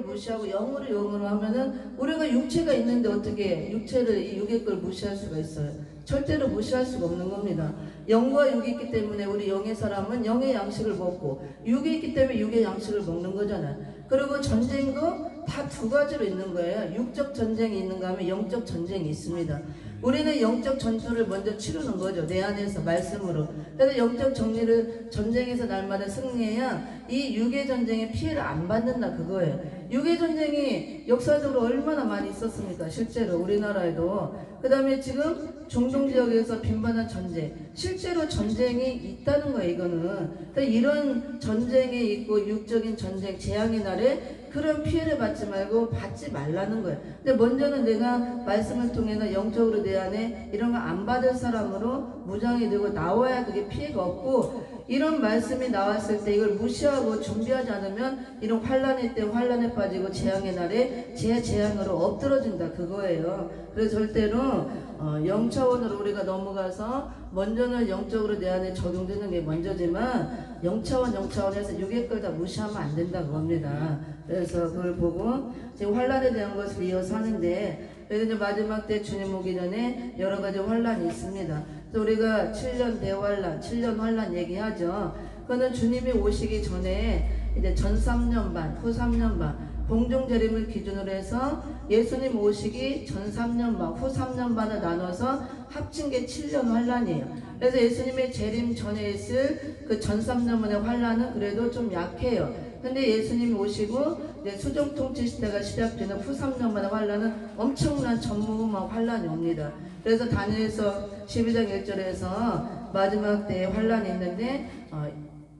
무시하고 영으로 하면은 우리가 육체가 있는데 어떻게 육체를 이 육의 걸 무시할 수가 있어요? 절대로 무시할 수가 없는 겁니다. 영과 육이 있기 때문에 우리 영의 사람은 영의 양식을 먹고 육이 있기 때문에 육의 양식을 먹는 거잖아요. 그리고 전쟁도 다 두 가지로 있는 거예요. 육적 전쟁이 있는가 하면 영적 전쟁이 있습니다. 우리는 영적 전투를 먼저 치르는 거죠. 내 안에서 말씀으로. 그래서 영적 전쟁에서 날마다 승리해야 이 육의 전쟁의 피해를 안 받는다 그거예요. 육의 전쟁이 역사적으로 얼마나 많이 있었습니까? 실제로 우리나라에도. 그 다음에 지금 중동 지역에서 빈번한 전쟁, 실제로 전쟁이 있다는 거예요. 이거는 이런 전쟁이 있고 육적인 전쟁, 재앙의 날에 그런 피해를 받지 말고 받지 말라는 거예요. 근데 먼저는 내가 말씀을 통해서 영적으로 내 안에 이런 거 안 받을 사람으로 무장이 되고 나와야 그게 피해가 없고, 이런 말씀이 나왔을 때 이걸 무시하고 준비하지 않으면 이런 환란의 때 환란에 빠지고 재앙의 날에 재앙으로 엎드러진다 그거예요. 그래서 절대로 영 차원으로 우리가 넘어가서 먼저는 영적으로 내 안에 적용되는 게 먼저지만 영차원에서 육의 걸 다 무시하면 안 된다 그겁니다. 그래서 그걸 보고 지금 환란에 대한 것을 이어서 하는데, 그래서 이제 마지막 때 주님 오기 전에 여러 가지 환란이 있습니다. 그래서 우리가 7년 대환란, 7년 환란 얘기하죠. 그거는 주님이 오시기 전에 이제 전 3년 반, 후 3년 반, 공중 재림을 기준으로 해서 예수님 오시기 전 3년 반, 후 3년 반을 나눠서 합친 게 7년 환란이에요. 그래서 예수님의 재림 전에 있을 그 전 3년 만의 환란은 그래도 좀 약해요. 근데 예수님이 오시고 이제 수종 통치 시대가 시작되는 후 3년 만의 환란은 엄청난 전무후무한 환란이 옵니다. 그래서 다니엘서 12장 1절에서 마지막 때에 환란이 있는데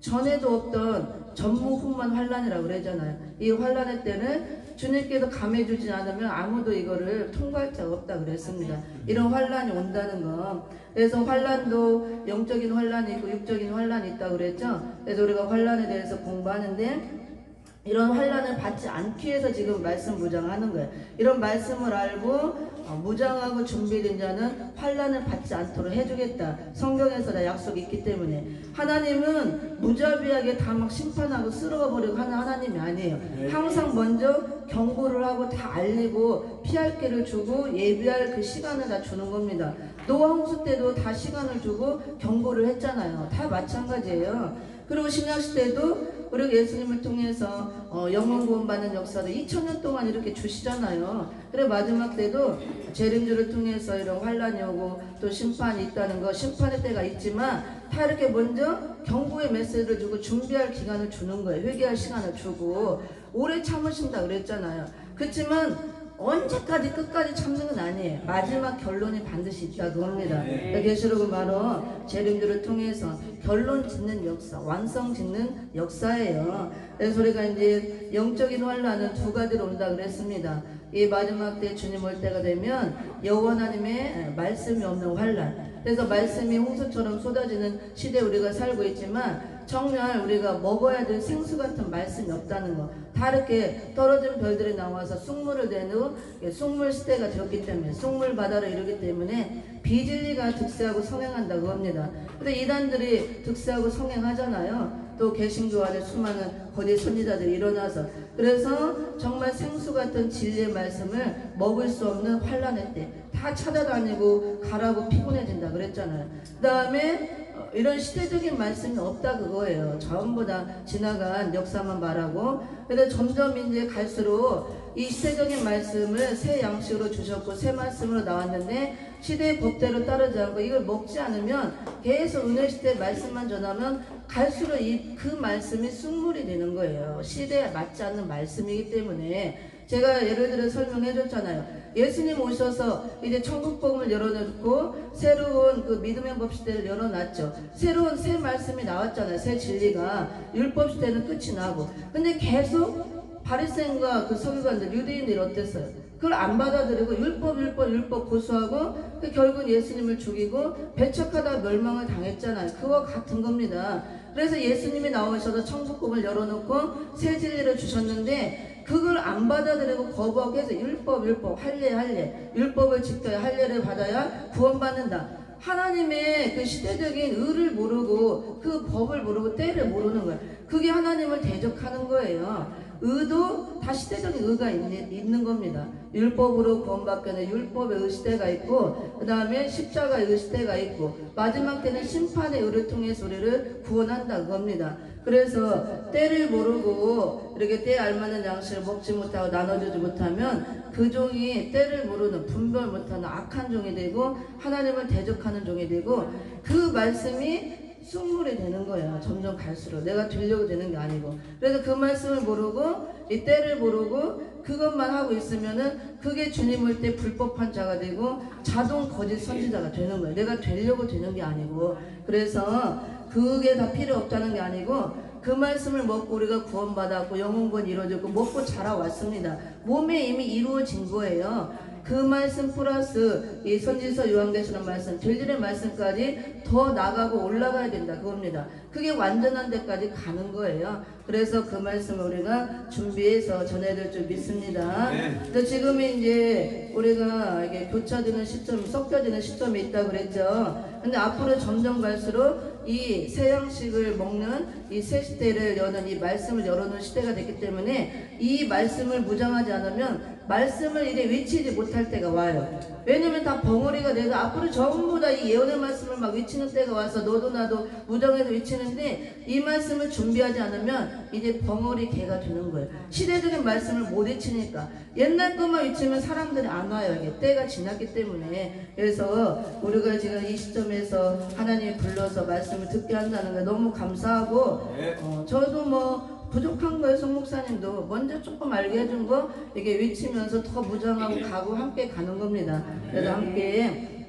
전에도 없던 전무후무한 환란이라고 그러잖아요. 이 환란의 때는 주님께서 감해주지 않으면 아무도 이거를 통과할 자가 없다 그랬습니다. 이런 환란이 온다는 거. 그래서 환란도 영적인 환란이 있고 육적인 환란이 있다고 그랬죠. 그래서 우리가 환란에 대해서 공부하는데, 이런 환란을 받지 않기 위해서 지금 말씀 무장하는 거예요. 이런 말씀을 알고 무장하고 준비된 자는 환란을 받지 않도록 해주겠다. 성경에서 다 약속이 있기 때문에. 하나님은 무자비하게 다 막 심판하고 쓸어버리고 하는 하나님이 아니에요. 항상 먼저 경고를 하고 다 알리고 피할 길을 주고 예비할 그 시간을 다 주는 겁니다. 노아 홍수 때도 다 시간을 주고 경고를 했잖아요. 다 마찬가지예요. 그리고 신약시대도 우리 예수님을 통해서 영혼 구원받는 역사도 2000년 동안 이렇게 주시잖아요. 그래 마지막 때도 재림주를 통해서 이런 환란이 오고 또 심판이 있다는 거, 심판의 때가 있지만 다 이렇게 먼저 경고의 메시지를 주고 준비할 기간을 주는 거예요. 회개할 시간을 주고. 오래 참으신다 그랬잖아요. 그렇지만 언제까지 끝까지 참는 건 아니에요. 마지막 결론이 반드시 있다고 합니다. 계시록은 바로 재림주를 통해서 결론 짓는 역사, 완성 짓는 역사예요. 그래서 우리가 이제 영적인 환란은 두 가지로 온다 그랬습니다. 이 마지막 때 주님 올 때가 되면 여호와 하나님의 말씀이 없는 환란. 그래서 말씀이 홍수처럼 쏟아지는 시대에 우리가 살고 있지만 정말 우리가 먹어야 될 생수 같은 말씀이 없다는 거. 다 이렇게 떨어진 별들이 나와서 쑥물을 내는 쑥물 시대가 되었기 때문에, 쑥물 바다로 이르기 때문에 비진리가 득세하고 성행한다고 합니다. 근데 이단들이 득세하고 성행하잖아요. 또 개신교 안에 수많은 거대 선지자들이 일어나서. 그래서 정말 생수 같은 진리의 말씀을 먹을 수 없는 환란의 때 다 찾아다니고 가라고 피곤해진다 그랬잖아요. 그 다음에 이런 시대적인 말씀이 없다 그거예요. 전부 다 지나간 역사만 말하고. 그래서 점점 이제 갈수록 이 시대적인 말씀을 새 양식으로 주셨고 새 말씀으로 나왔는데, 시대의 법대로 따르지 않고 이걸 먹지 않으면 계속 은혜 시대 말씀만 전하면 갈수록 그 말씀이 쑥물이 되는 거예요. 시대에 맞지 않는 말씀이기 때문에. 제가 예를 들어 설명해 줬잖아요. 예수님 오셔서 이제 천국복음을 열어놓고 새로운 그 믿음의 법 시대를 열어놨죠. 새로운 새 말씀이 나왔잖아요. 새 진리가. 율법 시대는 끝이 나고. 근데 계속 바리새인과 그 서기관들, 유대인들이 어땠어요? 그걸 안 받아들이고 율법 고수하고 결국 예수님을 죽이고 배척하다 멸망을 당했잖아요. 그와 같은 겁니다. 그래서 예수님이 나오셔서 천국복음을 열어놓고 새 진리를 주셨는데, 그걸 안 받아들이고 거부하고 해서 율법 할례 율법을 지켜야 할례를 받아야 구원받는다. 하나님의 그 시대적인 의를 모르고 그 법을 모르고 때를 모르는 거예요. 그게 하나님을 대적하는 거예요. 의도 다 시대적인 의가 있는 겁니다. 율법으로 구원받기는 율법의 의 시대가 있고, 그 다음에 십자가의 의 시대가 있고, 마지막 때는 심판의 의를 통해서 우리를 구원한다 그겁니다. 그래서 때를 모르고 이렇게 때에 알맞는 양식을 먹지 못하고 나눠주지 못하면 그 종이 때를 모르는 분별 못하는 악한 종이 되고 하나님을 대적하는 종이 되고, 그 말씀이 쑥물이 되는 거야. 점점 갈수록 내가 되려고 되는 게 아니고. 그래서 그 말씀을 모르고 이 때를 모르고 그것만 하고 있으면은 그게 주님 올 때 불법한 자가 되고 자동 거짓 선지자가 되는 거예요. 내가 되려고 되는 게 아니고. 그래서 그게 다 필요 없다는 게 아니고, 그 말씀을 먹고 우리가 구원받았고 영혼구원 이루어졌고 먹고 자라왔습니다. 몸에 이미 이루어진 거예요. 그 말씀 플러스 이 선지서 요한계시록 말씀, 진리의 말씀까지 더 나가고 올라가야 된다 그겁니다. 그게 완전한 데까지 가는 거예요. 그래서 그 말씀을 우리가 준비해서 전해드릴 줄 믿습니다. 근데 지금이 이제 우리가 이게 교차되는 시점, 섞여지는 시점이 있다 그랬죠. 근데 앞으로 점점 갈수록 이 새 양식을 먹는 이 새 시대를 여는 이 말씀을 열어놓은 시대가 됐기 때문에 이 말씀을 무장하지 않으면 말씀을 이제 외치지 못할 때가 와요. 왜냐면 다 벙어리가 돼서 앞으로 전부 다 이 예언의 말씀을 막 외치는 때가 와서 너도 나도 무장해서 외치는데, 이 말씀을 준비하지 않으면 이제 벙어리 개가 되는 거예요. 시대적인 말씀을 못 외치니까. 옛날 것만 외치면 사람들이 안 와요. 이게 때가 지났기 때문에. 그래서 우리가 지금 이 시점에서 하나님이 불러서 말씀을 듣게 한다는 게 너무 감사하고, 저도 뭐 부족한 거예요. 송 목사님도 먼저 조금 알게 해준 거 이게 외치면서 더 무장하고 가고 함께 가는 겁니다. 그래서 함께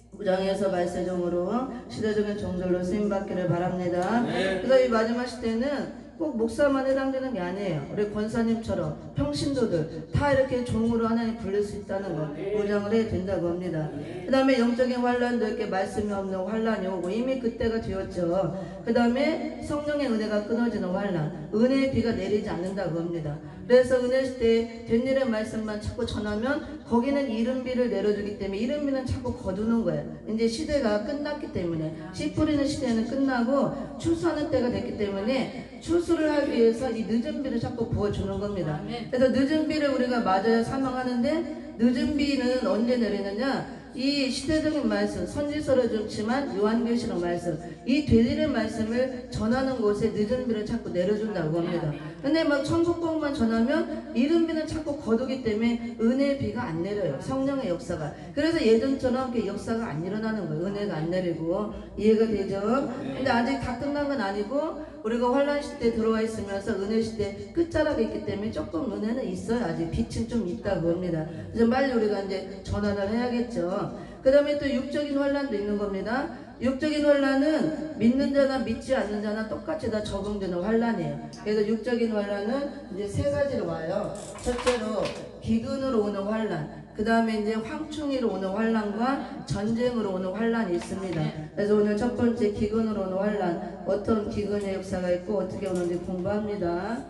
무장해서 말세종으로 시대적인 종들로 쓰임받기를 바랍니다. 그래서 이 마지막 시대는 꼭 목사만 해당되는 게 아니에요. 우리 권사님처럼 평신도들 다 이렇게 종으로 하나님 부를 수 있다는 거 무장을 해야 된다고 합니다. 그 다음에 영적인 환란도 이렇게 말씀이 없는 환란이 오고 이미 그때가 되었죠. 그 다음에 성령의 은혜가 끊어지는 환란, 은혜의 비가 내리지 않는다고 합니다. 그래서 은혜 시대에 된 일의 말씀만 자꾸 전하면 거기는 이른비를 내려주기 때문에 이른비는 자꾸 거두는 거예요. 이제 시대가 끝났기 때문에, 씨 뿌리는 시대는 끝나고 추수하는 때가 됐기 때문에 추수를 하기 위해서 이 늦은 비를 자꾸 부어주는 겁니다. 그래서 늦은 비를 우리가 맞아야 사망하는데, 늦은 비는 언제 내리느냐? 이 시대적인 말씀, 선지서를 좋지만 요한계시록 말씀, 이 되리는 말씀을 전하는 곳에 늦은 비를 자꾸 내려준다고 합니다. 근데 막 천국복만 전하면 이른 비는 자꾸 거두기 때문에 은혜의 비가 안 내려요. 성령의 역사가. 그래서 예전처럼 그 역사가 안 일어나는 거예요. 은혜가 안 내리고. 이해가 되죠? 근데 아직 다 끝난 건 아니고, 우리가 환란 시대에 들어와 있으면서 은혜 시대 끝자락에 있기 때문에 조금 은혜는 있어요. 아직 빛은 좀 있다고 합니다. 그래서 빨리 우리가 이제 전환을 해야겠죠. 그 다음에 또 육적인 환란도 있는 겁니다. 육적인 환란은 믿는 자나 믿지 않는 자나 똑같이 다 적용되는 환란이에요. 그래서 육적인 환란은 이제 세 가지로 와요. 첫째로 기근으로 오는 환란, 그 다음에 이제 황충이로 오는 환란과 전쟁으로 오는 환란이 있습니다. 그래서 오늘 첫 번째 기근으로 오는 환란, 어떤 기근의 역사가 있고 어떻게 오는지 공부합니다.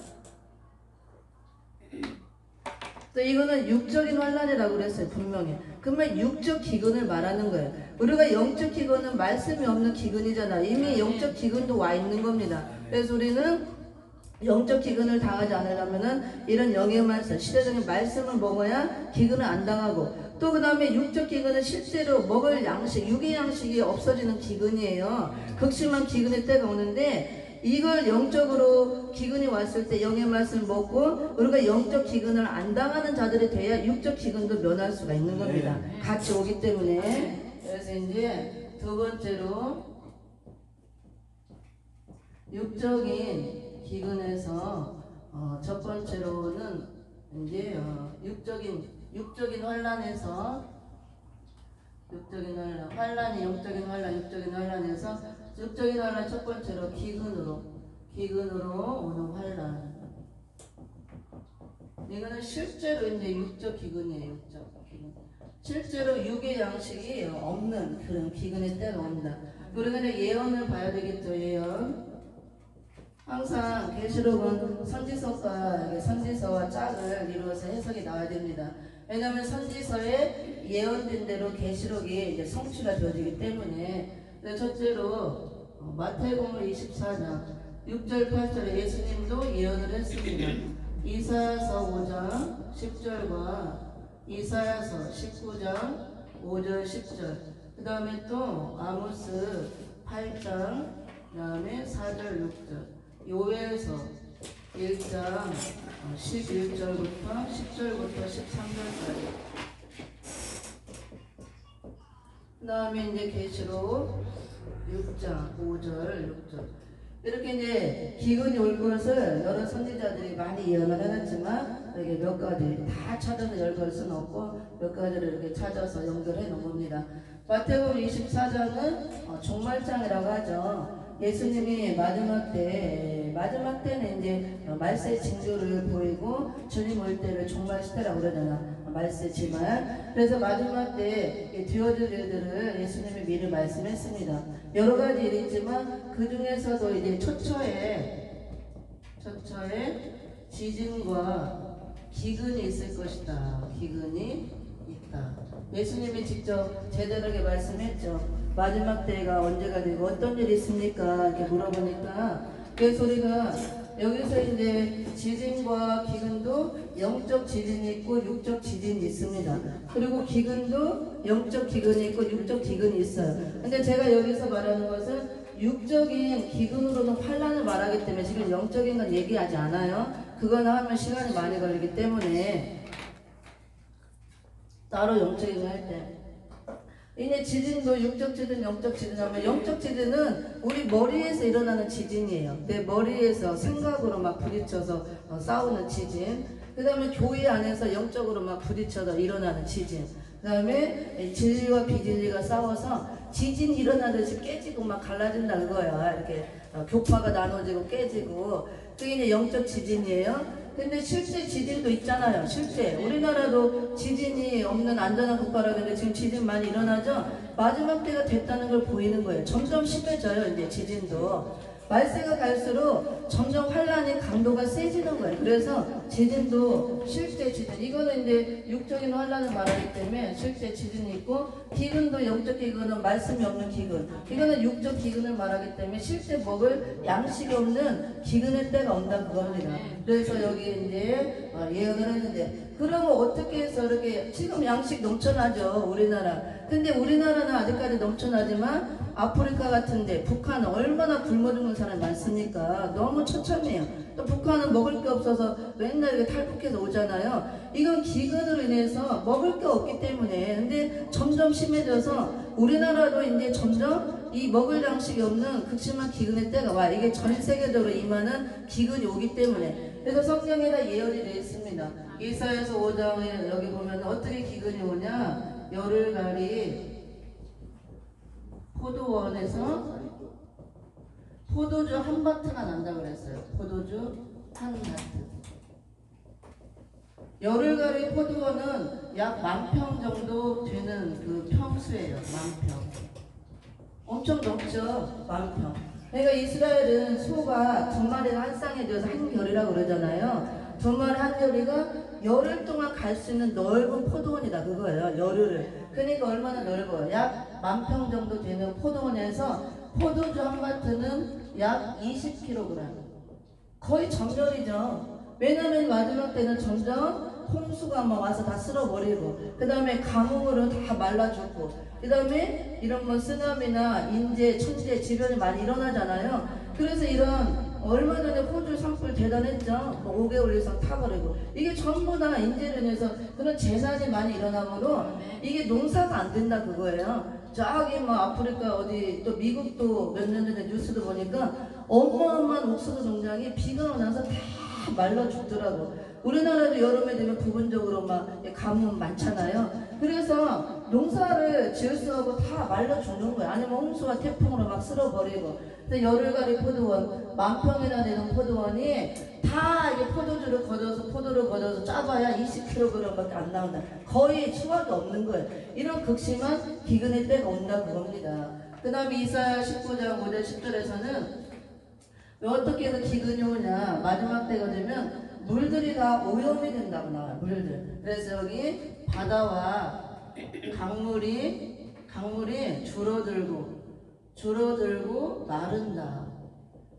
또 이거는 육적인 환란이라고 그랬어요. 분명히. 그러면 육적 기근을 말하는 거예요. 우리가 영적 기근은 말씀이 없는 기근이잖아. 이미 영적 기근도 와 있는 겁니다. 그래서 우리는 영적 기근을 당하지 않으려면은 이런 영의 말씀, 시대적인 말씀을 먹어야 기근을 안 당하고, 또 그 다음에 육적 기근은 실제로 먹을 양식, 육의 양식이 없어지는 기근이에요. 극심한 기근의 때가 오는데, 이걸 영적으로 기근이 왔을 때 영의 말씀을 먹고 우리가 영적 기근을 안 당하는 자들이 돼야 육적 기근도 면할 수가 있는 겁니다. 같이 오기 때문에. 그래서 이제 두 번째로 육적인 기근에서 첫 번째로는 이제 육적인 환란에서 환란이 육적인 환란에서 육적인 환란 첫 번째로 기근으로 오는 환란. 이거는 실제로 이제 육적 기근이에요. 육적 기근. 실제로 육의 양식이 없는 그런 기근의 때가 옵니다. 우리가 이제 예언을 봐야 되겠죠. 예언. 항상 계시록은 선지서와 짝을 이루어서 해석이 나와야 됩니다. 왜냐하면 선지서에 예언된 대로 계시록이 이제 성취가 되어지기 때문에. 첫째로 마태복음 24장 6절 8절에 예수님도 예언을 했습니다. 이사야서 5장 10절과 이사야서 19장 5절 10절, 그 다음에 또 아모스 8장, 그 다음에 4절 6절, 요엘서 1장 11절부터 10절부터 13절까지, 그 다음에 이제 계시록 6장 5절 6절, 이렇게 이제 기근이 올 것을 여러 선지자들이 많이 예언을 해놨지만 이게 몇 가지 다 찾아서 열거할 수는 없고 몇 가지를 이렇게 찾아서 연결해 놓은 겁니다. 마태복음 24장은 종말장이라고 하죠. 예수님이 마지막 때는 이제 말세 징조를 보이고 주님 올 때를 종말 시대라고 그러잖아. 말세지만, 그래서 마지막 때 되어질 일들을 예수님이 미리 말씀했습니다. 여러 가지 일이 있지만 그 중에서도 이제 초처에 지진과 기근이 있을 것이다. 기근이 있다. 예수님이 직접 제자들에게 말씀했죠. 마지막 때가 언제가 되고 어떤 일이 있습니까? 이렇게 물어보니까, 그래서 우리가 여기서 이제 지진과 기근도 영적 지진이 있고 육적 지진이 있습니다. 그리고 기근도 영적 기근이 있고 육적 기근이 있어요. 근데 제가 여기서 말하는 것은 육적인 기근으로는 환란을 말하기 때문에 지금 영적인 건 얘기하지 않아요. 그거는 하면 시간이 많이 걸리기 때문에 따로 영적인 거 할 때, 이제 지진도 육적 지진, 영적 지진 하면, 영적 지진은 우리 머리에서 일어나는 지진이에요. 내 머리에서 생각으로 막 부딪혀서 싸우는 지진. 그 다음에 교회 안에서 영적으로 막 부딪혀서 일어나는 지진. 그 다음에 진리와 비진리가 싸워서 지진이 일어나듯이 깨지고 막 갈라진다 그거야. 이렇게 교파가 나눠지고 깨지고. 그게 이제 영적 지진이에요. 근데 실제 지진도 있잖아요. 실제 우리나라도 지진이 없는 안전한 국가라고 했는데 지금 지진 많이 일어나죠. 마지막 때가 됐다는 걸 보이는 거예요. 점점 심해져요. 이제 지진도 말세가 갈수록 점점 환란의 강도가 세지는 거예요. 그래서 지진도 실제 지진, 이거는 이제 육적인 환란을 말하기 때문에 실제 지진이 있고, 기근도 영적 기근은 말씀이 없는 기근, 이거는 육적 기근을 말하기 때문에 실제 먹을 양식이 없는 기근의 때가 온다 그겁니다. 그래서 여기 이제 예언을 했는데, 그러면 어떻게 해서 이렇게 지금 양식 넘쳐나죠 우리나라. 근데 우리나라는 아직까지 넘쳐나지만 아프리카 같은데 북한은 얼마나 굶어 죽는 사람이 많습니까? 너무 처참해요. 또 북한은 먹을 게 없어서 맨날 이렇게 탈북해서 오잖아요. 이건 기근으로 인해서 먹을 게 없기 때문에. 근데 점점 심해져서 우리나라도 이제 점점 이 먹을 양식이 없는 극심한 기근의 때가 와. 이게 전 세계적으로 임하는 기근이 오기 때문에. 그래서 성경에다 예언이 되어 있습니다. 이사야서 5장에 여기 보면 어떻게 기근이 오냐. 열흘갈이 포도원에서 포도주 한 바트가 난다고 그랬어요. 포도주 한 바트. 열흘갈이 포도원은 약 10,000평 정도 되는 그 평수예요. 10,000평. 엄청 넓죠. 10,000평. 그러니까 이스라엘은 소가 두 마리가 한 쌍에 되어서 한 결이라고 그러잖아요. 두 마리 한 결이가 열흘 동안 갈 수 있는 넓은 포도원이다 그거예요. 열흘을. 그러니까 얼마나 넓어요. 약 10,000평 정도 되는 포도원에서 포도주 한 바트는 약 20kg. 거의 전멸이죠. 왜냐면 마지막 때는 점점 홍수가 막 와서 다 쓸어버리고, 그 다음에 가뭄으로 다 말라 죽고, 그 다음에 이런 뭐 쓰나미나 인재, 천재, 지변이 많이 일어나잖아요. 그래서 이런 얼마 전에 호주 산불 대단했죠. 5개월 이상 타버리고, 이게 전부 다 인재로 인해서 그런 재난이 많이 일어나므로 이게 농사가 안 된다 그거예요. 저기 뭐 아프리카 어디 또 미국도 몇 년 전에 뉴스도 보니까 어마어마한 옥수수 농장이 비가 나서 다 말라 죽더라고. 우리나라도 여름에 되면 부분적으로 막 가뭄 많잖아요. 그래서 농사를 지을 수 없고 다 말라 죽는 거야. 아니면 홍수와 태풍으로 막 쓸어버리고. 근데 열흘갈이 포도원, 10,000평이나 되는 포도원이 다 이게 포도주를 걷어서 포도를 걷어서 짜봐야 20kg밖에 안 나온다. 거의 수확이 없는 거예요. 이런 극심한 기근의 때가 온다 그겁니다. 그 다음에 이사야 19장 5절 10절에서는 어떻게 해서 기근이 오냐. 마지막 때가 되면 물들이 다 오염이 된다고 나와요. 물들. 그래서 여기 바다와 강물이 줄어들고 마른다.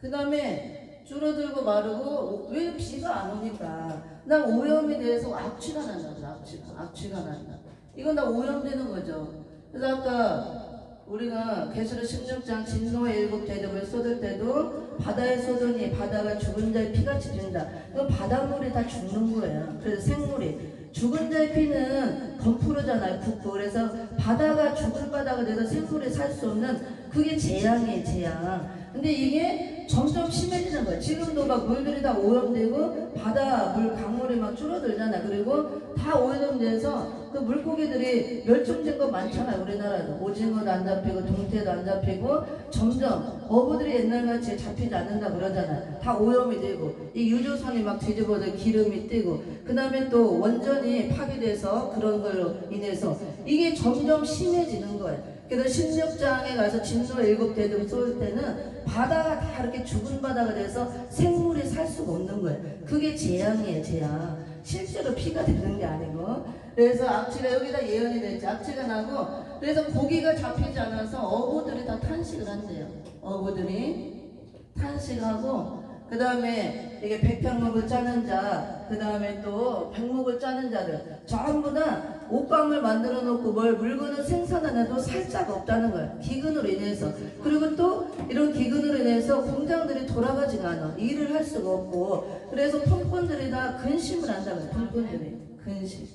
그 다음에 줄어들고 마르고 왜 비가 안 오니까 난 오염이 돼서 악취가 난다. 악취가 난다. 이건 다 오염되는 거죠. 그래서 아까 우리가 계시록 16장 진노의 일곱 대접을 쏟을 때도 바다에 쏟으니 바다가 죽은 자의 피같이 된다. 이건 바닷물이 다 죽는 거예요. 그래서 생물이 죽은 자의 피는 검푸르잖아요. 붓고. 그래서 바다가 죽은 바다가 돼서 생물이 살 수 없는 그게 재앙이에요. 재앙. 근데 이게 점점 심해지는 거예요. 지금도 막 물들이 다 오염되고 바다 물 강물이 막 줄어들잖아. 그리고 다 오염돼서 그 물고기들이 멸종된 거 많잖아요. 우리나라도 오징어도 안 잡히고 동태도 안 잡히고 점점 어부들이 옛날같이 잡히지 않는다 그러잖아요. 다 오염이 되고 이 유조선이 막 뒤집어져 기름이 뜨고 그 다음에 또 원전이 파괴돼서 그런 걸로 인해서 이게 점점 심해지는 거예요. 그래서 16장에 가서 진노 일곱 대접을 쏠 때는 바다가 다 이렇게 죽은 바다가 돼서 생물이 살 수가 없는 거예요. 그게 재앙이에요. 재앙. 실제로 피가 되는 게 아니고. 그래서 악취가 여기다 예언이 됐지. 악취가 나고 그래서 고기가 잡히지 않아서 어부들이 다 탄식을 한대요. 어부들이 탄식하고 그 다음에 이게 백향목을 짜는 자, 그 다음에 또 백목을 짜는 자들 전부 다 옷감을 만들어 놓고 뭘 물건을 생산하는데도 살짝 없다는 거예요. 기근으로 인해서. 그리고 또 이런 기근으로 인해서 공장들이 돌아가지가 않아. 일을 할 수가 없고 그래서 품꾼들이 다 근심을 한다는 거예요. 품꾼들이 근심.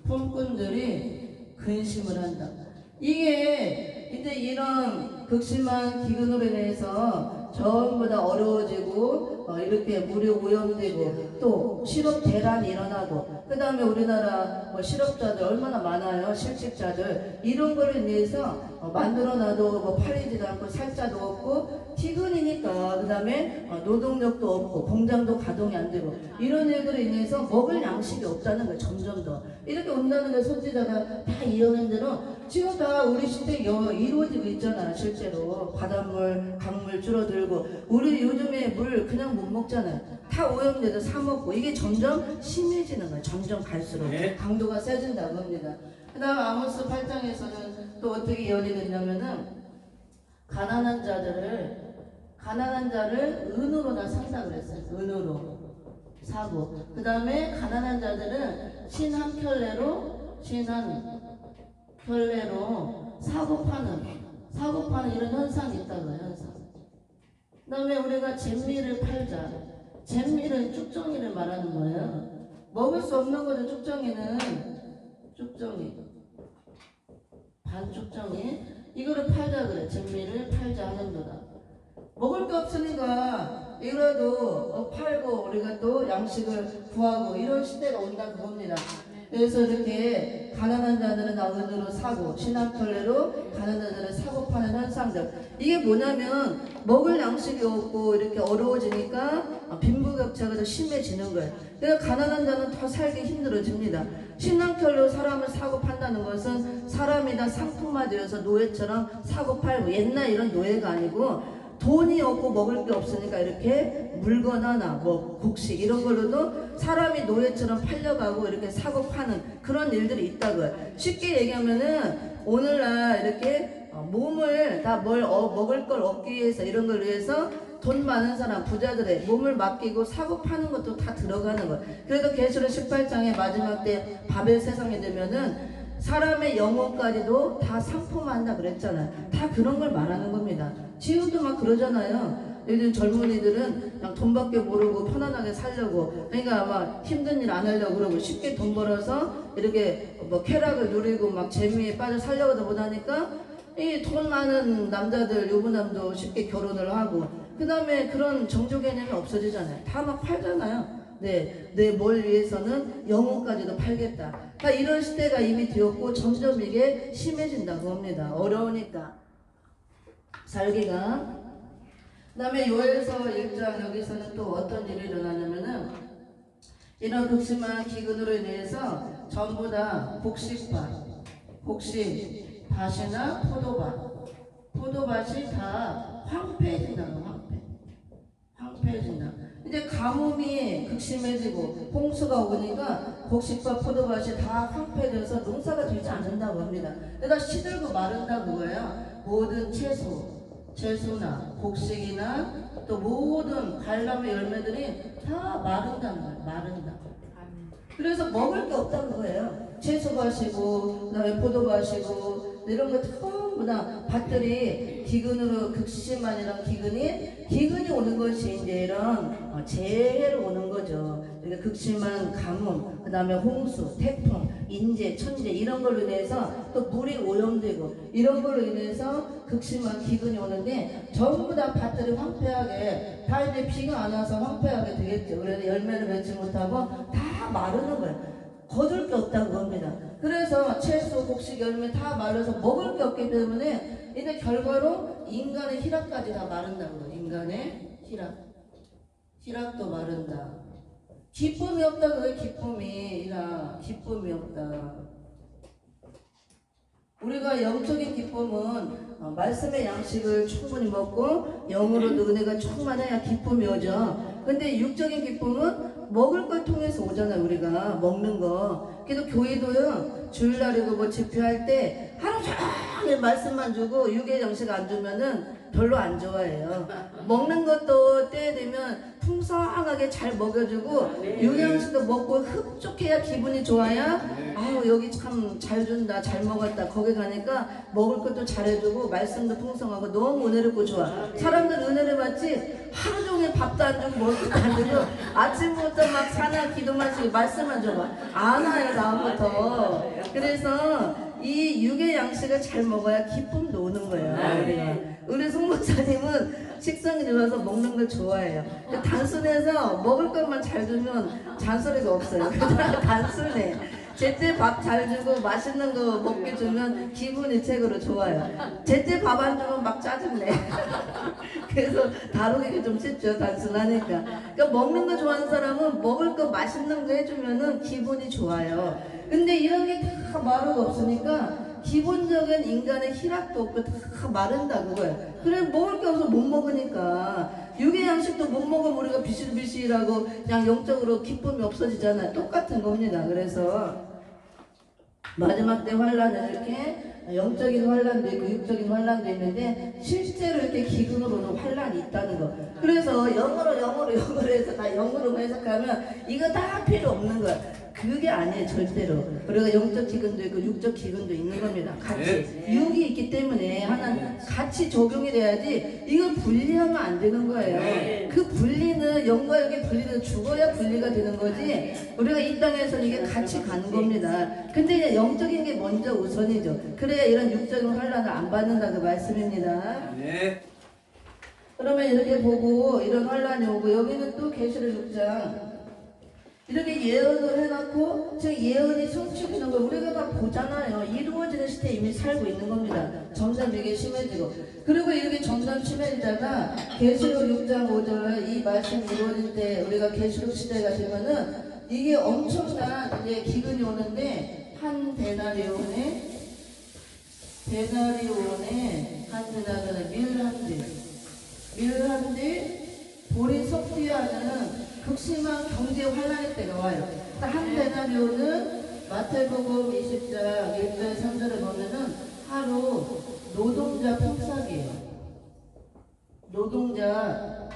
품꾼들이 근심을 한다. 이게 이제 이런 극심한 기근으로 인해서 전부 다 어려워지고 이렇게 물이 오염되고 또 실업 대란이 일어나고 그 다음에 우리나라 실업자들 얼마나 많아요. 실직자들 이런 걸로 인해서 만들어놔도 팔리지도 않고 살자도 없고 기근이니까 그 다음에 노동력도 없고 공장도 가동이 안 되고 이런 일들로 인해서 먹을 양식이 없다는 거예요. 점점 더 이렇게 온다는 걸 손지자가 다 이해하는 대로 지금 다 우리 시대에 이루어지고 있잖아. 실제로 바닷물 강물 줄어들고 우리 요즘에 물 그냥 못 먹잖아요. 다 오염돼서 사 먹고 이게 점점 심해지는 거예요. 점점 갈수록 강도가 세진다고 합니다. 그 다음 아모스 8장에서는 또 어떻게 예언이 됐냐면은 가난한 자를 은으로 다 산다 그랬어요. 은으로 사고 그 다음에 가난한 자들은 신 한 켤레로 사고 파는 이런 현상이 있다고요. 현상. 그 다음에 우리가 잼미를 팔자. 잼미는 쭉정이를 말하는 거예요. 먹을 수 없는 거죠. 쭉정이는 반쭉정이 이거를 팔자 그래. 잼미를 팔자 하는도다. 먹을 게 없으니까 이거라도 팔고 우리가 또 양식을 구하고 이런 시대가 온다 그겁니다. 그래서 이렇게 가난한 자들은 은으로 사고 신앙털레로 가난한 자들은 사고 파는 현상들 이게 뭐냐면 먹을 양식이 없고 이렇게 어려워지니까 빈부격차가 더 심해지는 거예요. 그래서 가난한 자는 더 살기 힘들어집니다. 신앙털로 사람을 사고 판다는 것은 사람이 다 상품화 되어서 노예처럼 사고 팔고 옛날 이런 노예가 아니고 돈이 없고 먹을 게 없으니까 이렇게 물건 하나 뭐 곡식 이런 걸로도 사람이 노예처럼 팔려가고 이렇게 사고 파는 그런 일들이 있다고요. 쉽게 얘기하면은 오늘날 이렇게 몸을 다 먹을 걸 얻기 위해서 이런 걸 위해서 돈 많은 사람 부자들의 몸을 맡기고 사고 파는 것도 다 들어가는 거예요. 그래도 계시록 18장의 마지막 때 바벨 세상에 되면은 사람의 영혼까지도 다 상품화한다 그랬잖아요. 다 그런 걸 말하는 겁니다. 지금도 막 그러잖아요. 요즘 젊은이들은 그냥 돈밖에 모르고 편안하게 살려고 그러니까 막 힘든 일 안 하려고 그러고 쉽게 돈 벌어서 이렇게 뭐 쾌락을 누리고 막 재미에 빠져 살려고 못하니까 이 돈 많은 남자들 유부남도 쉽게 결혼을 하고 그 다음에 그런 정조 개념이 없어지잖아요. 다 막 팔잖아요. 내 뭘 위해서는 영혼까지도 팔겠다. 그러니까 이런 시대가 이미 되었고 점점 이게 심해진다고 합니다. 어려우니까 살기가. 그 다음에 요엘서 1장 여기서는 또 어떤 일이 일어나냐면은 이런 극심한 기근으로 인해서 전부 다 밭이나 포도밭이 다 황폐해진다고. 황폐해진다. 이제 가뭄이 극심해지고 홍수가 오니까 곡식과 포도밭이 다 황폐돼서 농사가 되지 않는다고 합니다. 그러다 시들고 마른다 그거예요. 모든 채소 채소나 곡식이나 또 모든 관람의 열매들이 다 마른다는 거예요. 마른다. 그래서 먹을 게 없다는 거예요. 채소밭이고 그다음에 포도밭이고 이런 거 전부 다 밭들이 기근으로 극심한 이런 기근이 오는 것이 이제 이런 재해로 오는 거죠. 그러니까 극심한 가뭄, 그다음에 홍수, 태풍, 인재, 천재 이런 걸로 인해서 또 물이 오염되고 이런 걸로 인해서 극심한 기근이 오는데 전부 다 밭들이 황폐하게 다 이제 비가 안 와서 황폐하게 되겠죠. 그래서 열매를 맺지 못하고 다 마르는 거예요. 거둘 게 없다고 합니다. 그래서 채소, 곡식, 열매 다 말라서 먹을 게 없기 때문에 이제 결과로 인간의 희락까지 다 마른다는 거예요. 인간의 희락도 마른다. 기쁨이 없다. 그게 기쁨이 없다. 우리가 영적인 기쁨은 말씀의 양식을 충분히 먹고 영으로도 은혜가 충만해야 기쁨이 오죠. 근데 육적인 기쁨은 먹을 걸 통해서 오잖아요. 우리가 먹는 거. 그래도 교회도요, 주일날이고 뭐 집회할 때 하루 종일 말씀만 주고 육의 양식 안 주면은 별로 안 좋아해요. 먹는 것도 때에 되면 풍성하게 잘 먹여주고 육의 양식도 먹고 흡족해야 기분이 좋아야 아우 여기 참 잘 준다, 잘 먹었다. 거기 가니까 먹을 것도 잘해주고 말씀도 풍성하고 너무 은혜롭고 좋아. 사람들 은혜를 받지 하루 종일 밥도 안 주고 먹을 것도 안 주고 아침부터 막 사나 기도만 하시고 말씀만 줘봐. 안 와요 다음부터. 그래서 이 육의 양식을 잘 먹어야 기쁨도 오는 거예요. 우리 송목사님은 식성이 좋아서 먹는 걸 좋아해요. 단순해서 먹을 것만 잘 주면 잔소리가 없어요. 단순해. 제때 밥 잘 주고 맛있는 거 먹게 주면 기분이 최고로 좋아요. 제때 밥 안 주면 막 짜증내. 그래서 다루기가 좀 쉽죠. 단순하니까. 그러니까 먹는 거 좋아하는 사람은 먹을 거 맛있는 거 해주면은 기분이 좋아요. 근데 이런 게 다 마루가 없으니까 기본적인 인간의 희락도 없고 다 마른다 그거예요. 그래 먹을 게 없어서 못 먹으니까 육의 양식도 못 먹으면 우리가 비실비실하고 그냥 영적으로 기쁨이 없어지잖아요. 똑같은 겁니다. 그래서 마지막 때 환란은 이렇게 영적인 환란도 있고 육적인 환란도 있는데 실제로 이렇게 기근으로는 환란이 있다는 거. 그래서 영어로 해서 다 영어로 해석하면 이거 다 필요 없는 거야. 그게 아니에요 절대로. 우리가 영적 기근도 있고 육적 기근도 있는 겁니다. 같이 육이 있기 때문에 하나 같이 적용이 돼야지 이걸 분리하면 안 되는 거예요. 그 분리는 영과 육의 분리는 죽어야 분리가 되는 거지. 우리가 이 땅에서는 이게 같이 가는 겁니다. 근데 이제 영적인 게 먼저 우선이죠. 그래야 이런 육적인 환란을 안 받는다 그 말씀입니다. 그러면 이렇게 보고 이런 환란이 오고 여기는 또 계시록 6장 이렇게 예언을 해놓고 지금 예언이 성취되는 걸 우리가 다 보잖아요. 이루어지는 시대에 이미 살고 있는 겁니다. 점점 이게 심해지고 그리고 이렇게 점점 심해지다가 계시록 6장 5절 이 말씀이 이루어질 때 우리가 계시록 시대가 되면은 이게 엄청난 이제 기근이 오는데 한 데나리온에 밀한데 볼이 섞여하는 극심한 경제 환란의 때가 와요. 한 데나리온은 마태복음 20장 1절 3절에 보면은 하루 노동자 품삯이에요. 노동자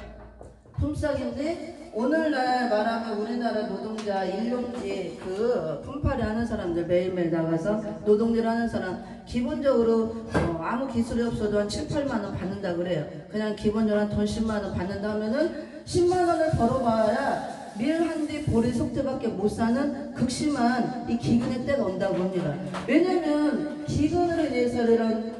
품삯인데 오늘날 말하면 우리나라 노동자 일용직 그 품팔이 하는 사람들 매일매일 나가서 노동질 하는 사람 기본적으로 아무 기술이 없어도 한 7, 8만 원 받는다 그래요. 그냥 기본적으로 한 돈 10만 원 받는다 하면은 10만 원을 벌어봐야 밀 한 뒤 보리 속대밖에 못 사는 극심한 이 기근의 때가 온다고 합니다. 왜냐면 기근으로 인해서 이런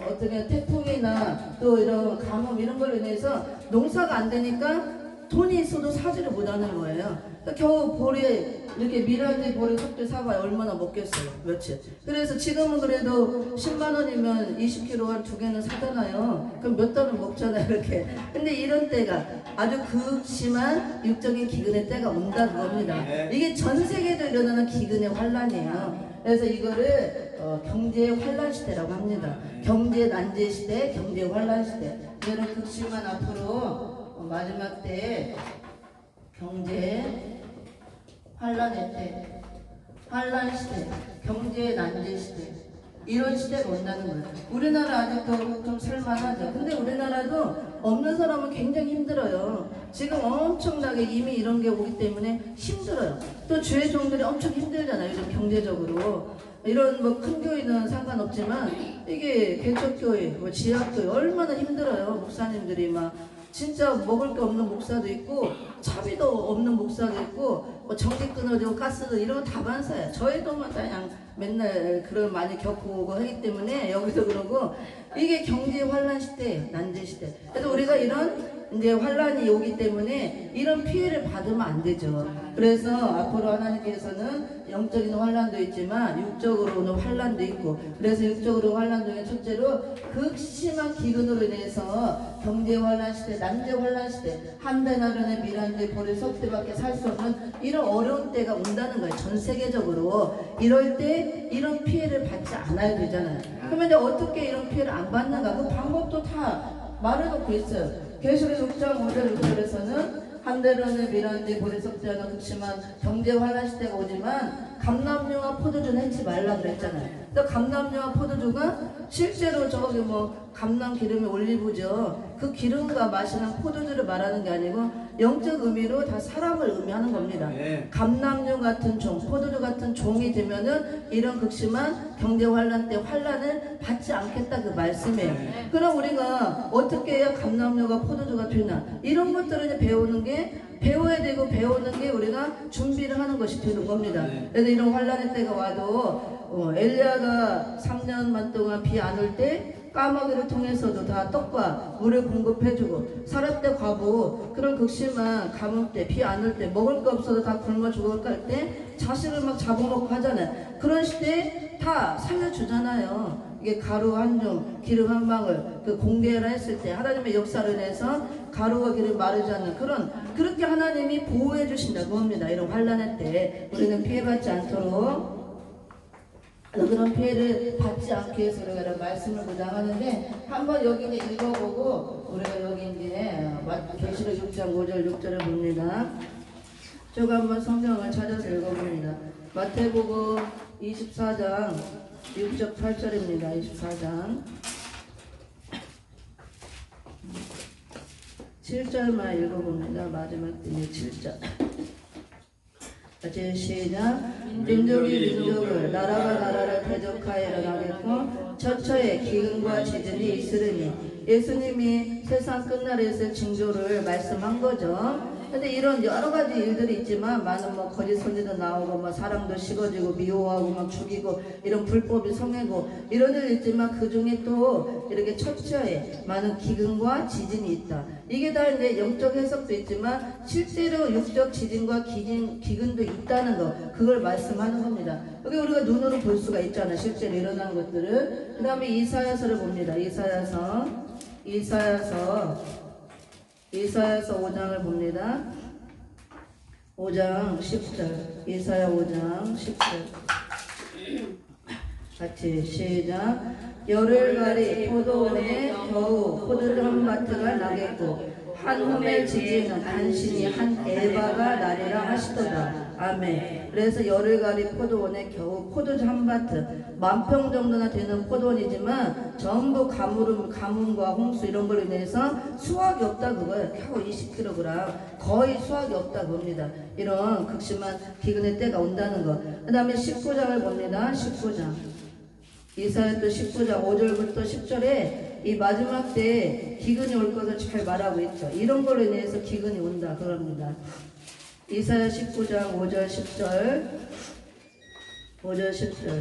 어떻게 태풍이나 또 이런 가뭄 이런 걸로 인해서 농사가 안 되니까 돈이 있어도 사지를 못하는 거예요. 그러니까 겨우 보리 이렇게 밀한지 보리 속대 사봐야 얼마나 먹겠어요. 며칠. 그래서 지금은 그래도 10만 원이면 20kg 한 2개는 사잖아요. 그럼 몇 달은 먹잖아요. 이렇게. 근데 이런 때가 아주 극심한 육적인 기근의 때가 온다고 합니다. 이게 전 세계도 일어나는 기근의 환란이에요. 그래서 이거를 경제 환란 시대라고 합니다. 경제 난제 시대, 경제 환란 시대. 이거는 극심한 앞으로 마지막 때 경제 환란의 때, 환란 시대, 경제 난제 시대. 이런 시대가 온다는 거예요. 우리나라 아직도 좀 살만하죠. 근데 우리나라도 없는 사람은 굉장히 힘들어요. 지금 엄청나게 이미 이런 게 오기 때문에 힘들어요. 또 주의 종들이 엄청 힘들잖아요. 요즘 경제적으로. 이런 뭐 큰 교회는 상관없지만 이게 개척교회, 뭐 지하교회 얼마나 힘들어요. 목사님들이 막 진짜 먹을 게 없는 목사도 있고 차비도 없는 목사도 있고 뭐 전기 끊어지고 가스도 이런 거 다 반사야. 저희도 그냥 맨날 그런 많이 겪고 하기 때문에 여기서 그러고 이게 경제 환란 시대, 난제 시대. 그래서 우리가 이런 이제 환란이 오기 때문에 이런 피해를 받으면 안 되죠. 그래서 앞으로 하나님께서는 영적인 환란도 있지만 육적으로는 환란도 있고, 그래서 육적으로 환란 중에 첫째로 극심한 기근으로 인해서 경제 환란 시대, 난제 환란 시대, 한배 나련의 미란제 보리 석대밖에 살 수 없는 이런 어려운 때가 온다는 거예요. 전 세계적으로. 이럴 때 이런 피해를 받지 않아야 되잖아요. 그러면 이제 어떻게 이런 피해를 안 받는가? 그 방법도 다 말해놓고 있어요. 계시록 6장 5절 6절에서는 한대련의 미란제 보리 석대하는 극심한 경제 환란 시대가 오지만 감람류와 포도주는 해치 말라 그랬잖아요. 그래서 감람류와 포도주가 실제로 저기 뭐 감람 기름이 올리브죠. 그 기름과 마시는 포도주를 말하는 게 아니고 영적 의미로 다 사람을 의미하는 겁니다. 감람류 같은 종, 포도주 같은 종이 되면은 이런 극심한 경제 환란 때 환란을 받지 않겠다 그 말씀이에요. 그럼 우리가 어떻게 해야 감람류가 포도주가 되나? 이런 것들을 이제 배우는 게 배워야 되고 배우는 게 우리가 준비를 하는 것이 되는 겁니다. 그래서 이런 환란의 때가 와도 엘리야가 3년만 동안 비 안 올 때 까마귀를 통해서도 다 떡과 물을 공급해주고 사렙대 과부 그런 극심한 가뭄 때 비 안 올 때 먹을 거 없어도 다 굶어 죽어갈 때 자식을 막 잡아먹고 하잖아요. 그런 시대에 다 살려주잖아요. 이게 가루 한 줌, 기름 한 방울 그 공개라 했을 때 하나님의 역사를 인해서 가루와 기름 마르지 않는 그렇게 하나님이 보호해 주신다고 합니다. 이런 환란의 때 우리는 피해받지 않도록 그런 피해를 받지 않기 위해서 우리가 이런 말씀을 보장하는데 한번 여기 이제 읽어보고 우리가 여기 이제 계시록 6장 5절 6절을 봅니다. 제가 한번 성경을 찾아서 읽어봅니다. 마태복음 24장 6절 8절입니다. 24장 7절만 읽어봅니다. 마지막 때 7절 같이 시작. 민족이 민족을 나라가 나라를 대적하여 일어나겠고 처처에 기근과 지진이 있으리니 예수님이 세상 끝날에 있을 징조를 말씀한 거죠. 근데 이런 여러 가지 일들이 있지만 많은 뭐 거짓 선지도 나오고 뭐 사람도 식어지고 미워하고 막 죽이고 이런 불법이 성행고 이런 일이 있지만 그 중에 또 이렇게 처처에 많은 기근과 지진이 있다. 이게 다 이제 영적 해석도 있지만 실제로 육적 지진과 기근도 있다는 거 그걸 말씀하는 겁니다. 여기 우리가 눈으로 볼 수가 있잖아. 실제로 일어나는 것들을. 그 다음에 이사야서를 봅니다. 이사야서 5장을 봅니다. 5장 10절. 이사야 5장 10절. 같이 시작. 열흘가리 포도원에 겨우 포도주 한 바트가 나겠고 한 호멜 지지는 간신히 한 에바가 나리라 하시도다. 아멘. 그래서 열흘가리 포도원에 겨우 포도주 한 바트 10,000평 정도나 되는 포도원이지만 전부 가뭄과 홍수 이런 걸로 인해서 수확이 없다 그거예요. 겨우 20kg 거의 수확이 없다 그겁니다. 이런 극심한 기근의 때가 온다는 거. 그 다음에 19장을 봅니다. 19장 이사야 또 19장 5절부터 10절에 이 마지막 때 기근이 올 것을 잘 말하고 있죠. 이런 걸로 인해서 기근이 온다 그럽니다. 이사야 19장 5절 10절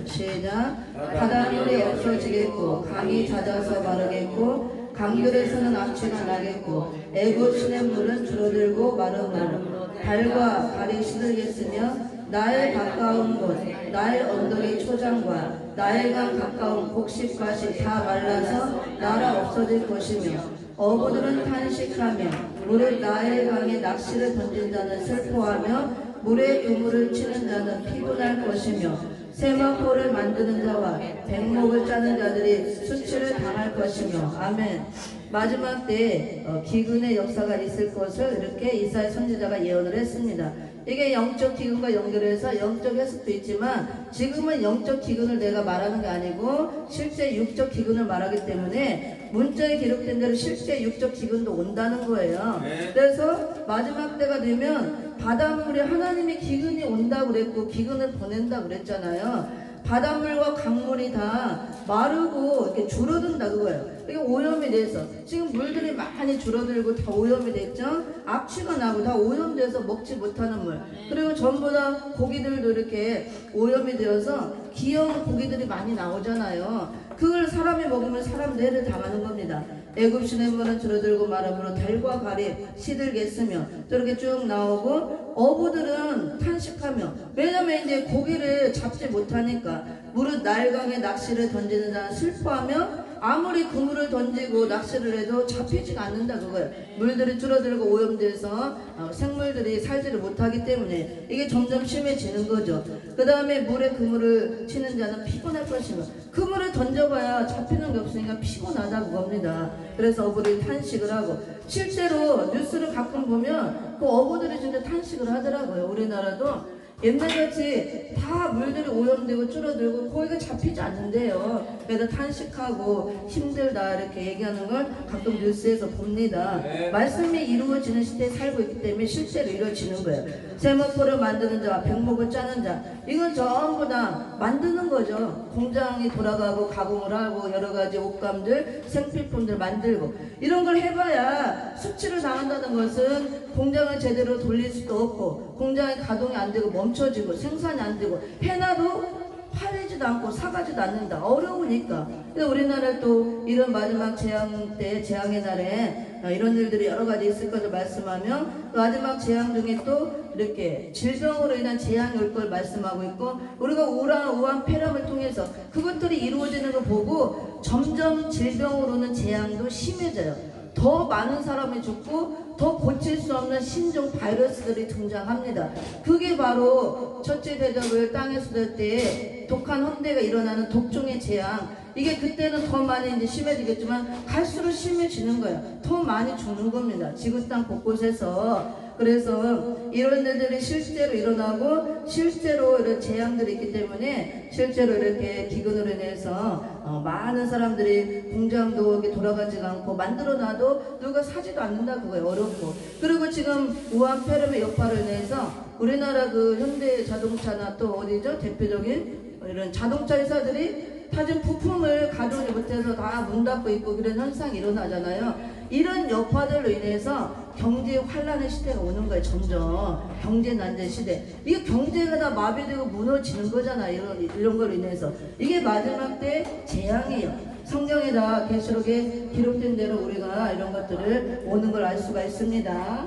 시작. 바닷물이 없어지겠고 강이 잦아서 마르겠고 강들에서는 악취가 나겠고 애굽 시냇물은 줄어들고 마르므로 달과 발이 시들겠으며 나일 가까운 곳 나일 언덕의 초장과 나일강 가까운 곡식밭이 다 말라서 나라 없어질 것이며 어부들은 탄식하며 무릇 나일강에 낚시를 던진 자는 슬퍼하며 물에 유물을 치는 자는 피곤할 것이며 세마포를 만드는 자와 백목을 짜는 자들이 수치를 당할 것이며 아멘. 마지막 때에 기근의 역사가 있을 것을 이렇게 이사야 선지자가 예언을 했습니다. 이게 영적 기근과 연결해서 영적 해석도 있지만 지금은 영적 기근을 내가 말하는 게 아니고 실제 육적 기근을 말하기 때문에 문자에 기록된 대로 실제 육적 기근도 온다는 거예요. 그래서 마지막 때가 되면 바닷물에 하나님이 기근이 온다고 그랬고 기근을 보낸다고 그랬잖아요. 바닷물과 강물이 다 마르고 이렇게 줄어든다 그거예요. 이게 오염이 돼서 지금 물들이 많이 줄어들고 다 오염이 됐죠. 악취가 나고 다 오염돼서 먹지 못하는 물. 그리고 전부 다 고기들도 이렇게 오염이 되어서 귀여운 고기들이 많이 나오잖아요. 그걸 사람이 먹으면 사람 뇌를 당하는 겁니다. 애굽 시냇물은 줄어들고 마름으로 달과 가리 시들겠으며 저렇게 쭉 나오고 어부들은 탄식하며 왜냐면 이제 고기를 잡지 못하니까 무릇 날강에 낚시를 던지는 자는 슬퍼하며 아무리 그물을 던지고 낚시를 해도 잡히지가 않는다 그거예요. 물들이 줄어들고 오염돼서 생물들이 살지를 못하기 때문에 이게 점점 심해지는 거죠. 그 다음에 물에 그물을 치는 자는 피곤할 것이며 그물을 던져봐야 잡히는 게 없으니까 피곤하다 그겁니다. 그래서 어부들이 탄식을 하고 실제로 뉴스를 가끔 보면 그 어부들이 진짜 탄식을 하더라고요. 우리나라도 옛날같이 다 물들이 오염되고 줄어들고 고기가 잡히지 않는데요. 그래서 탄식하고 힘들다 이렇게 얘기하는 걸 가끔 뉴스에서 봅니다. 말씀이 이루어지는 시대에 살고 있기 때문에 실제로 이루어지는 거예요. 세마포를 만드는 자와 백목을 짜는 자 이건 전부 다 만드는 거죠. 공장이 돌아가고 가공을 하고 여러 가지 옷감들 생필품들 만들고 이런 걸 해봐야 수치를 당한다는 것은 공장을 제대로 돌릴 수도 없고 공장이 가동이 안 되고 멈춰지고 생산이 안 되고 해놔도 팔리지도 않고 사가지도 않는다. 어려우니까. 근데 우리나라 또 이런 마지막 재앙 때 재앙의 날에 이런 일들이 여러 가지 있을 것을 말씀하며 마지막 재앙 중에 또 이렇게 질병으로 인한 재앙이 올 걸 말씀하고 있고 우리가 우한 폐렴을 통해서 그것들이 이루어지는 걸 보고 점점 질병으로는 재앙도 심해져요. 더 많은 사람이 죽고 더 고칠 수 없는 신종 바이러스들이 등장합니다. 그게 바로 첫째 대접을 땅에서 될 때 독한 헌대가 일어나는 독종의 재앙. 이게 그때는 더 많이 이제 심해지겠지만 갈수록 심해지는 거예요. 더 많이 죽는 겁니다. 지구 땅 곳곳에서. 그래서 이런 일들이 실제로 일어나고 실제로 이런 재앙들이 있기 때문에 실제로 이렇게 기근으로 인해서 많은 사람들이 공장도 이렇게 돌아가지가 않고 만들어놔도 누가 사지도 않는다 그거예요. 어렵고. 그리고 지금 우한 폐렴의 여파로 인해서 우리나라 그 현대 자동차나 또 어디죠? 대표적인 이런 자동차 회사들이 다 지금 부품을 가져오지 못해서 다 문 닫고 있고 그런 현상이 일어나잖아요. 이런 여파들로 인해서 경제 환란의 시대가 오는 거예요. 점점 경제 난제 시대. 이게 경제가 다 마비되고 무너지는 거잖아요. 이런 걸로 인해서 이게 마지막 때 재앙이에요. 성경에다 계시록에 기록된 대로 우리가 이런 것들을 오는 걸 알 수가 있습니다.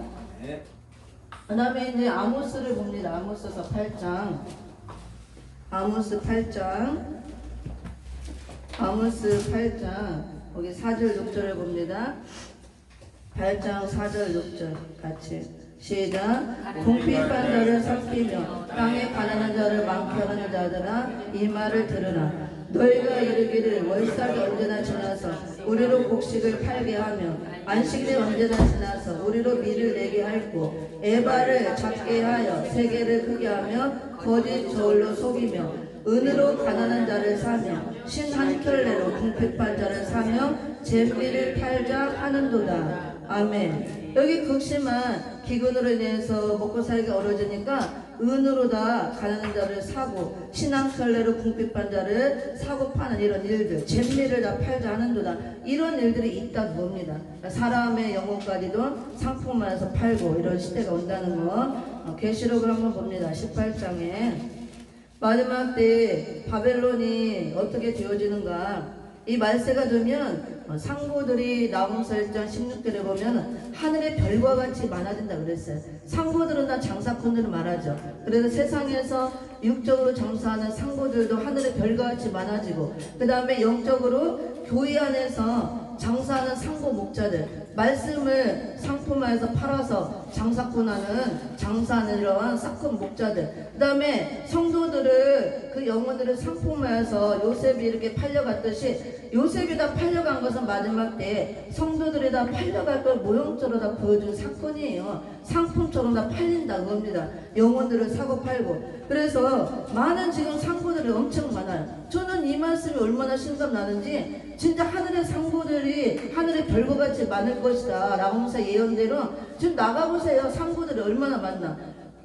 그 다음에 이제 아모스를 봅니다. 아모스서 8장. 아모스 8장. 아모스 8장 거기 4절 6절을 봅니다. 8장 4절 6절 같이 시작. 궁핍한 자를 삭히며 땅에 가난한 자를 많게 하는 자들아 이 말을 들으라. 너희가 이르기를 월삭이 언제나 지나서 우리로 곡식을 팔게 하며 안식일이 언제나 지나서 우리로 밀을 내게 할고 에바를 작게 하여 세계를 크게 하며 거짓 저울로 속이며 은으로 가난한 자를 사며 신 한 켤레로 궁핍한 자를 사며 잿비를 팔자 하는도다. 아멘. 여기 극심한 기근으로 인해서 먹고 살기가 어려워지니까 은으로 다 가난한 자를 사고 신 한 켤레로 궁핍한 자를 사고 파는 이런 일들 잿비를 다 팔자 하는도다. 이런 일들이 있다 봅니다. 사람의 영혼까지도 상품화해서 팔고 이런 시대가 온다는 거 계시록을 한번 봅니다. 18장에 마지막 때 바벨론이 어떻게 되어지는가. 이 말세가 되면 상고들이 나홈서 1장 16절에 보면 하늘의 별과 같이 많아진다 그랬어요. 상고들은 다 장사꾼들을 말하죠. 그래서 세상에서 육적으로 장사하는 상고들도 하늘의 별과 같이 많아지고 그 다음에 영적으로 교회 안에서 장사하는 상고 목자들 말씀을 상품화해서 팔아서 장사꾼하는 장사하는 이런 싹큰 목자들, 그 다음에 성도들을 그 영혼들을 상품화해서 요셉이 이렇게 팔려갔듯이 요셉이 다 팔려간 것은 마지막 때 성도들이 다 팔려갈 걸 모형적으로 다 보여준 사건이에요. 상품처럼 다 팔린다고 합니다. 영혼들을 사고 팔고. 그래서 많은 지금 상고들이 엄청 많아요. 저는 이 말씀이 얼마나 심각나는지 진짜 하늘의 상고들이 하늘의 별거같이 많을 것이다 라면서 예언대로 지금 나가보세요. 상고들이 얼마나 많나.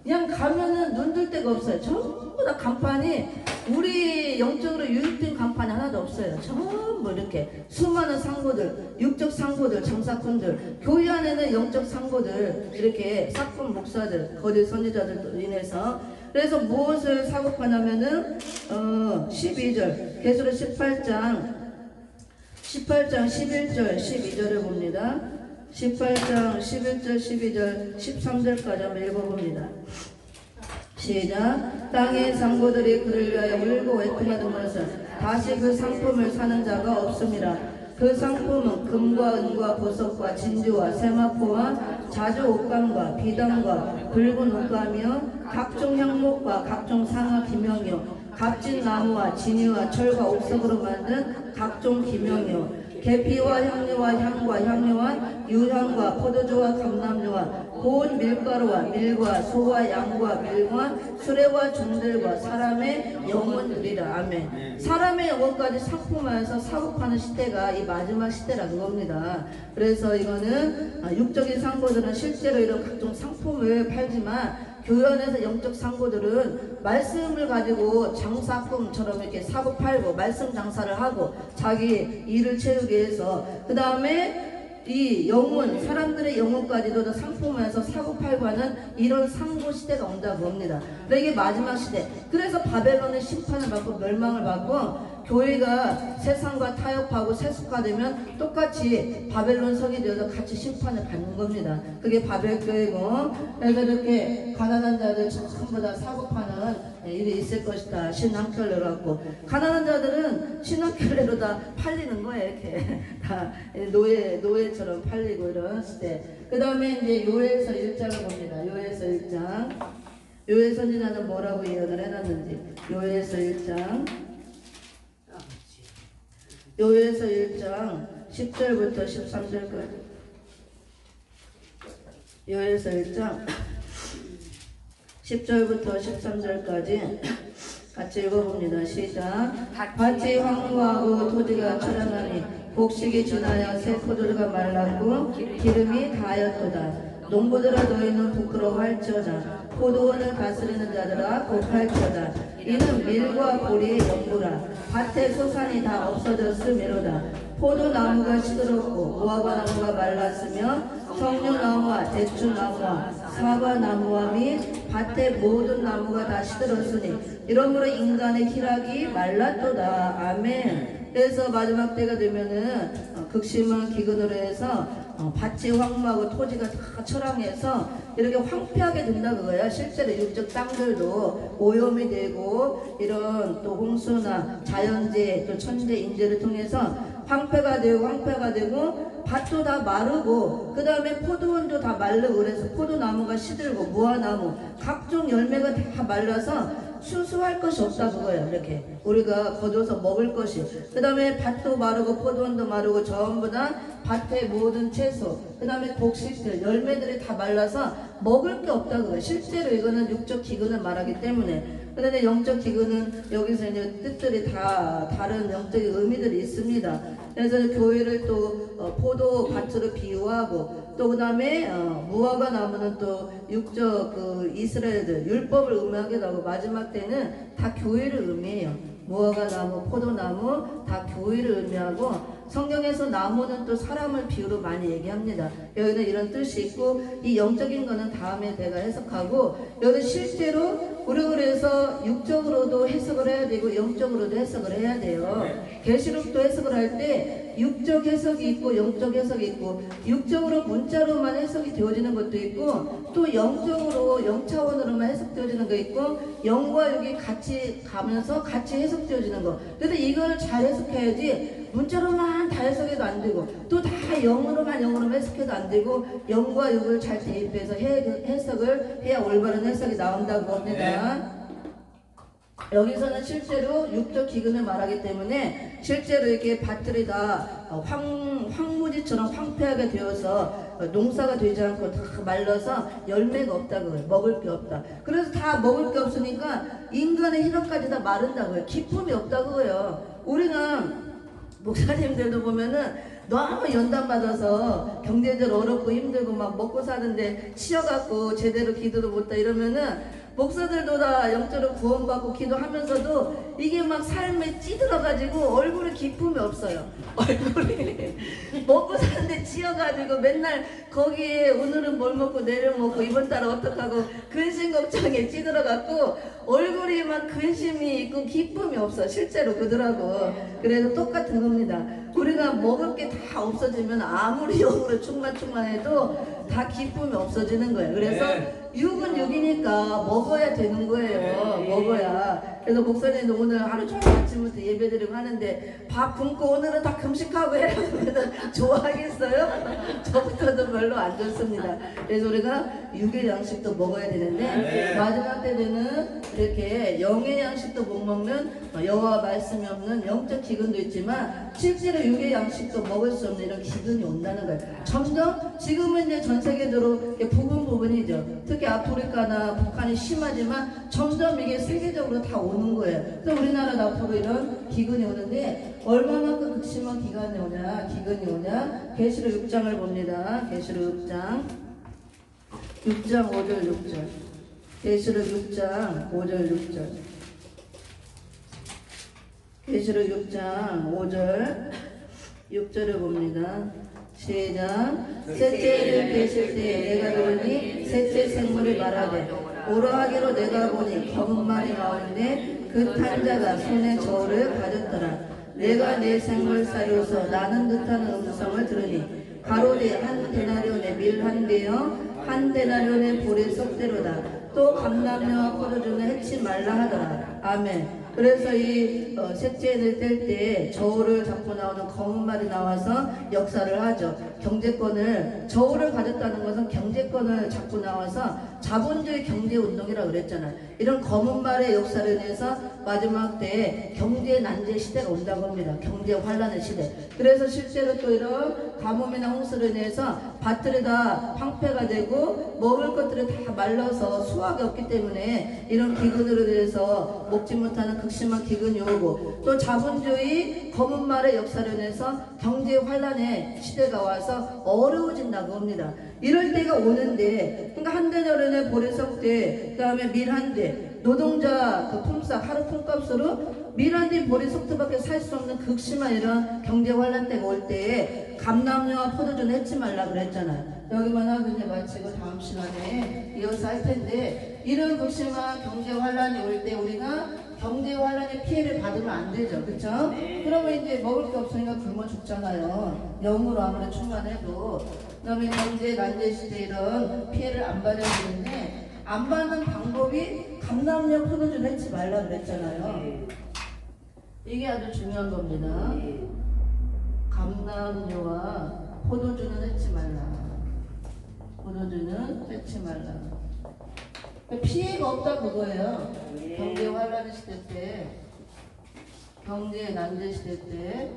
그냥 가면은 눈 들 데가 없어요. 전부 다 간판이 우리 영적으로 유익된 간판이 하나도 없어요. 전부 이렇게 수많은 상고들, 육적 상고들, 장사꾼들, 교회 안에는 영적 상고들, 이렇게 싹군 목사들, 거짓 선지자들로 인해서. 그래서 무엇을 사고 파냐면은 12절 계시록 18장 11절 12절을 봅니다. 18장 11절 12절 13절까지 한번 읽어봅니다. 시작. 땅의 상고들이 그를 위하여 울고 애통하던 것은 다시 그 상품을 사는 자가 없습니다. 그 상품은 금과 은과 보석과 진주와 세마포와 자주 옷감과 비단과 붉은 옷감이요 각종 향목과 각종 상아 기명이요 값진 나무와 진유와 철과 옥석으로 만든 각종 기명이요 계피와 향료와 향과 향료와 유향과 포도주와 감람주와 고운 밀가루와 밀과 소와 양과 밀과 수레와 종들과 사람의 영혼들이라. 아멘. 사람의 영혼까지 상품화해서 사고 파는 시대가 이 마지막 시대라는 겁니다. 그래서 이거는 육적인 상고들은 실제로 이런 각종 상품을 팔지만 교회 안에서 영적 상고들은 말씀을 가지고 장사꾼처럼 이렇게 사고 팔고 말씀 장사를 하고 자기 일을 채우기 위해서 그 다음에 이 영혼, 사람들의 영혼까지도 상품화해서 사고 팔고 하는 이런 상고 시대가 온다고 합니다. 근데 이게 마지막 시대. 그래서 바벨론의 심판을 받고 멸망을 받고 교회가 세상과 타협하고 세속화되면 똑같이 바벨론 성이 되어서 같이 심판을 받는 겁니다. 그게 바벨교회고, 그래서 이렇게 가난한 자들 전부 다 사고 파는 일이 있을 것이다. 신앙결례로 갖고 가난한 자들은 신앙결례로 다 팔리는 거예요. 이렇게 다 노예처럼 팔리고 이런 시대. 그 다음에 이제 요엘서 1장을 봅니다. 요엘서 1장. 요엘 선지자는 뭐라고 예언을 해놨는지. 요엘서 1장. 요엘서 1장 10절부터 13절까지. 요엘서 1장 10절부터 13절까지 같이 읽어봅니다. 시작. 밭이 황무하고 토지가 초량하니 곡식이 지나여 새 포도주가 말랐고 기름이 다하였도다. 농부들아 너희는 부끄러워할지어다. 포도원을 다스리는 자들아 곡할지어다. 이는 밀과 보리의 영구라. 밭의 소산이 다 없어졌음이로다. 포도나무가 시들었고 무화과나무가 말랐으며 석류나무와 대추나무와 사과나무와 및 밭의 모든 나무가 다 시들었으니 이러므로 인간의 희락이 말랐도다. 아멘. 그래서 마지막 때가 되면은 극심한 기근으로 해서 밭이 황무하고 토지가 다 철황해서 이렇게 황폐하게 된다 그거야. 실제로 육적 땅들도 오염이 되고 이런 또 홍수나 자연재해 또 천재 인재를 통해서 황폐가 되고 밭도 다 마르고 그 다음에 포도원도 다 마르고 그래서 포도나무가 시들고 무화나무 각종 열매가 다 말라서 수수할 것이 없다 그거예요. 이렇게 우리가 거둬서 먹을 것이. 그 다음에 밭도 마르고 포도원도 마르고 전부 다 밭의 모든 채소 그 다음에 곡식들 열매들이 다 말라서 먹을 게 없다 그거예요. 실제로 이거는 육적 기근을 말하기 때문에. 그런데 영적 기근은 여기서 이제 뜻들이 다 다른 영적인 의미들이 있습니다. 그래서 교회를 또 포도 밭으로 비유하고 또 그 다음에 무화과 나무는 또 육적 그 이스라엘들 율법을 의미하기도 하고 마지막 때는 다 교회를 의미해요. 무화과 나무, 포도나무 다 교회를 의미하고 성경에서 나무는 또 사람을 비유로 많이 얘기합니다. 여기는 이런 뜻이 있고 이 영적인 거는 다음에 내가 해석하고 여기 실제로 우리가 그래서 육적으로도 해석을 해야 되고 영적으로도 해석을 해야 돼요. 계시록도 해석을 할 때 육적 해석이 있고 영적 해석이 있고 육적으로 문자로만 해석이 되어지는 것도 있고 또 영적으로 영차원으로만 해석되어지는 거 있고 영과 육이 같이 가면서 같이 해석되어지는 거. 그래서 이걸 잘 해석해야지 문자로만 다 해석해도 안 되고 또 다 영어로만 해석해도 안 되고 영과 육을 잘 대입해서 해석을 해야 올바른 해석이 나온다고 합니다. 여기서는 실제로 육적 기근을 말하기 때문에 실제로 이렇게 밭들이 다 황무지처럼 황폐하게 되어서 농사가 되지 않고 다 말라서 열매가 없다고요. 먹을 게 없다. 그래서 다 먹을 게 없으니까 인간의 희락까지 다 마른다고요. 기쁨이 없다고요. 우리가 목사님들도 보면은 너무 연단받아서 경제적으로 어렵고 힘들고 막 먹고 사는데 치여갖고 제대로 기도도 못다 이러면은 목사들도 다 영적으로 구원받고 기도하면서도 이게 막 삶에 찌들어가지고 얼굴에 기쁨이 없어요. 얼굴이 먹고 사는데 찌어가지고 맨날 거기에 오늘은 뭘 먹고 내일 먹고 이번 달은 어떡하고 근심 걱정에 찌들어갖고 얼굴이 막 근심이 있고 기쁨이 없어. 실제로 그러더라고. 그래서 똑같은 겁니다. 우리가 먹을 게 다 없어지면 아무리 영으로 충만해도 다 기쁨이 없어지는 거예요. 그래서 육은 육이니까 먹어야 되는 거예요. 먹어야. 그래서 목사님도 오늘 하루 종일 아침부터 예배드리고 하는데 밥 굶고 오늘은 다 금식하고 해라 그러면 좋아하겠어요? 저부터도 별로 안 좋습니다. 그래서 우리가 육의 양식도 먹어야 되는데 마지막 때는 이렇게 영의 양식도 못 먹는 여호와 말씀이 없는 영적 기근도 있지만 실제로 육의 양식도 먹을 수 없는 이런 기근이 온다는 거예요. 점점 지금은 이제 전 세계적으로 부분이죠. 특히 아프리카나 북한이 심하지만 점점 이게 세계적으로 다 오는 거예요. 그래서 우리나라도 앞으로 이런 기근이 오는데 얼마만큼 극심한 기근이 오냐? 계시록 6장을 봅니다. 계시록 6장 5절 6절. 계시록 6장 5절 6절. 계시록 6장 5절 6절을 봅니다. 시작. 셋째 일을 계실 때에 내가 들으니 셋째 생물이 말하되 오라 하기로 내가 보니 검은 말이 나오는데 그 탄자가 손에 저울을 가졌더라. 내가 내 생물 사료서 나는 듯한 음성을 들으니 가로되 한 데나리온의 밀 한 대여 한 데나리온의 볼의 속대로다. 또 감람류와 포도주는 해치 말라 하더라. 아멘. 그래서 이 셋째 해를 뗄 때 저울을 잡고 나오는 검은 말이 나와서 역사를 하죠. 경제권을 저울을 가졌다는 것은 경제권을 잡고 나와서 자본주의 경제운동이라고 그랬잖아요. 이런 검은 말의 역사를 인해서 마지막 때에 경제 난제 시대가 온다고 합니다. 경제 환란의 시대. 그래서 실제로 또 이런 가뭄이나 홍수로 인해서 밭들이 다 황폐가 되고 먹을 것들이 다 말라서 수확이 없기 때문에 이런 기근으로 인해서 먹지 못하는 극심한 기근이 오고 또 자본주의 검은 말의 역사로 인해서 경제 환란의 시대가 와서 어려워진다고 합니다. 이럴 때가 오는데 그러니까 한 데나리온의 볼의 속대 그 다음에 밀 한 대 노동자 그 품삯 하루 품값으로 밀 한 대 볼의 속대밖에 살 수 없는 극심한 이런 경제 환란 때가 올 때에 감람류와 포도주는 해치 말라 그랬잖아요. 여기만 하고 이제 마치고 다음 시간에 이어서 할 텐데 이런 극심한 경제 환란이 올 때 우리가 경제 환란의 피해를 받으면 안 되죠. 그렇죠? 그러면 이제 먹을 게 없으니까 굶어 죽잖아요. 영으로 아무리 충만해도. 그다음에 경제 난제 시대 이런 피해를 안 받아야 되는데 안 받는 방법이 감람류 포도주 내지 말라 그랬잖아요. 이게 아주 중요한 겁니다. 감람류와 포도주는 내지 말라. 포도주는 내지 말라. 피해가 없다 그거예요. 경제 환란 시대 때, 경제 난제 시대 때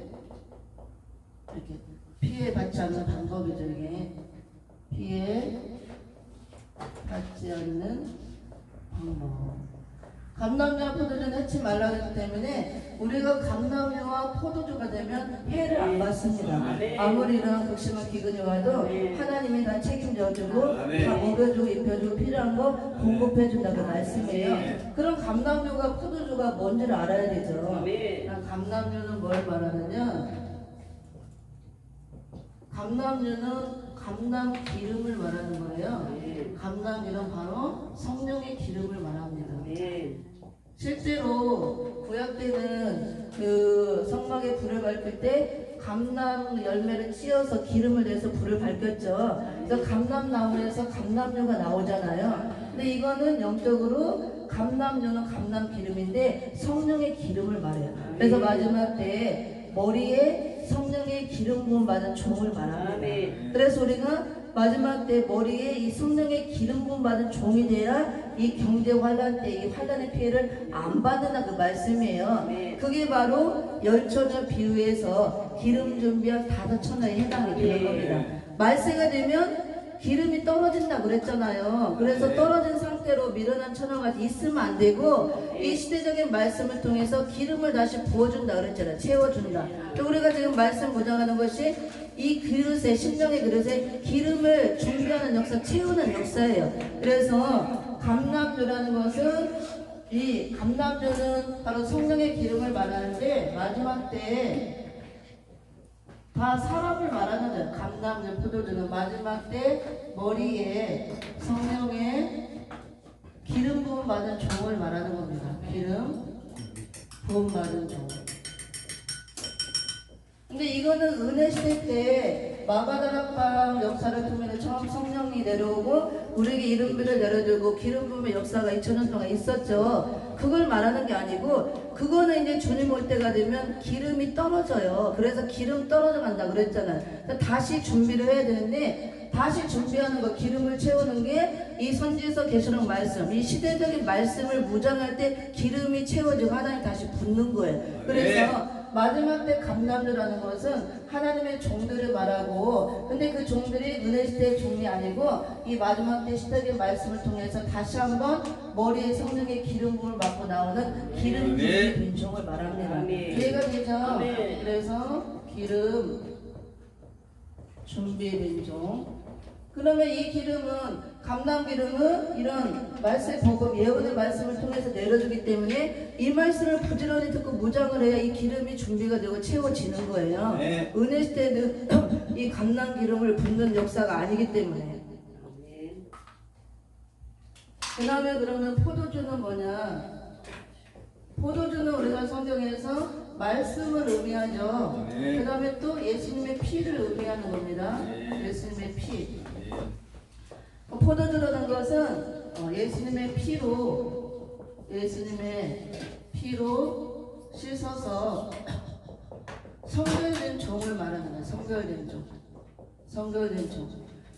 이렇게 피해 받지 않는 방법이죠. 이게 피해 받지 않는 방법. 감람류와 포도주는 해치 말라 그랬기 때문에 우리가 감람류와 포도주가 되면 해를 안 받습니다. 아무리 이런 극심한 기근이 와도 하나님이 다 책임져주고 다 먹여주고 입혀주고 필요한 거 공급해준다고 말씀이에요. 그럼 감람류가 포도주가 뭔지를 알아야 되죠. 감람류는 뭘 말하느냐, 감람류는 감람 기름을 말하는 거예요. 감람 기름 바로 성령의 기름을 말합니다. 실제로 구약 때는 그 성막에 불을 밝힐 때 감람 열매를 찧어서 기름을 내서 불을 밝혔죠. 그래서 감람나무에서 감람류가 나오잖아요. 근데 이거는 영적으로 감람류는 감람 기름인데 성령의 기름을 말해요. 그래서 마지막 때에 머리에 성령의 기름 부음 받은 종을 말합니다. 그래서 우리가 마지막 때 머리에 이 성령의 기름 부음 받은 종이 돼야 이 경제 환란 때 이 환란의 피해를 안 받는다 그 말씀이에요. 그게 바로 열처녀 비유에서 기름 준비한 5처녀에 해당이 되는 겁니다. 말세가 되면 기름이 떨어진다 그랬잖아요. 그래서 떨어진 상태로 미련한 처녀가 있으면 안 되고 이 시대적인 말씀을 통해서 기름을 다시 부어준다 그랬잖아요. 채워준다. 또 우리가 지금 말씀 보장하는 것이 이 그릇에, 심령의 그릇에 기름을 준비하는 역사, 채우는 역사예요. 그래서 감람주라는 것은 이 감람주는 바로 성령의 기름을 말하는데 마지막 때에 다 사람을 말하는 거예요. 감람주, 포도주는 마지막 때 머리에 성령의 기름 부음 받은 종을 말하는 겁니다. 기름 부음 받은 종. 근데 이거는 은혜 시대 때 마가다락방 역사를 통해서 처음 성령이 내려오고 우리에게 이름비를 내려주고 기름 부음의 역사가 2000년 동안 있었죠. 그걸 말하는 게 아니고 그거는 이제 주님 올 때가 되면 기름이 떨어져요. 그래서 기름 떨어져 간다 그랬잖아요. 그러니까 다시 준비를 해야 되는데 다시 준비하는 거 기름을 채우는 게 이 선지서 계시록 말씀 이 시대적인 말씀을 무장할 때 기름이 채워지고 하나님 다시 붓는 거예요. 그래서 마지막 때 감람주라는 것은 하나님의 종들을 말하고 근데 그 종들이 은혜 시대의 종이 아니고 이 마지막 때 시대적인 말씀을 통해서 다시 한번 머리에 성령의 기름 부음을 받고 나오는 기름 준비 종을 말합니다. 이해가 되죠? 그래서 기름 준비된 종. 그러면 이 기름은 감람 기름은 이런 말씀 복음 예언의 말씀을 통해서 내려주기 때문에 이 말씀을 부지런히 듣고 무장을 해야 이 기름이 준비가 되고 채워지는 거예요. 은혜 시대는 이 감람 기름을 붓는 역사가 아니기 때문에. 그 다음에 그러면 포도주는 뭐냐? 포도주는 우리가 성경에서 말씀을 의미하죠. 그 다음에 또 예수님의 피를 의미하는 겁니다. 예수님의 피. 포도주라는 것은 예수님의 피로 씻어서 성결된 종을 말하는 거예요. 성결된 종.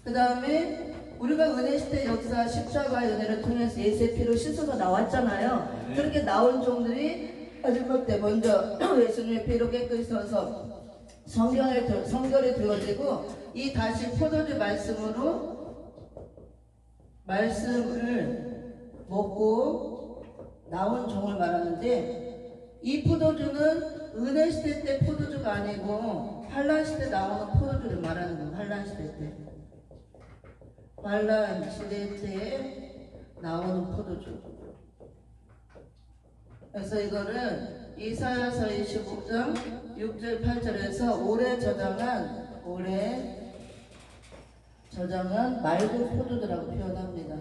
그 다음에 우리가 은혜 시대 역사 십자가의 은혜를 통해서 예수의 피로 씻어서 나왔잖아요. 그렇게 나온 종들이 마지막 때 먼저 예수님의 피로 깨끗이 씻어서 성결에 들어지고 이 다시 포도주 말씀을 먹고 나온 종을 말하는데 이 포도주는 은혜 시대 때 포도주가 아니고 환란 시대 나오는 포도주를 말하는 거예요. 환란 시대 때 나오는 포도주. 그래서 이거를 이사야서 25장 6절 8절에서 오래 저장한 맑은 포도주라고 표현합니다.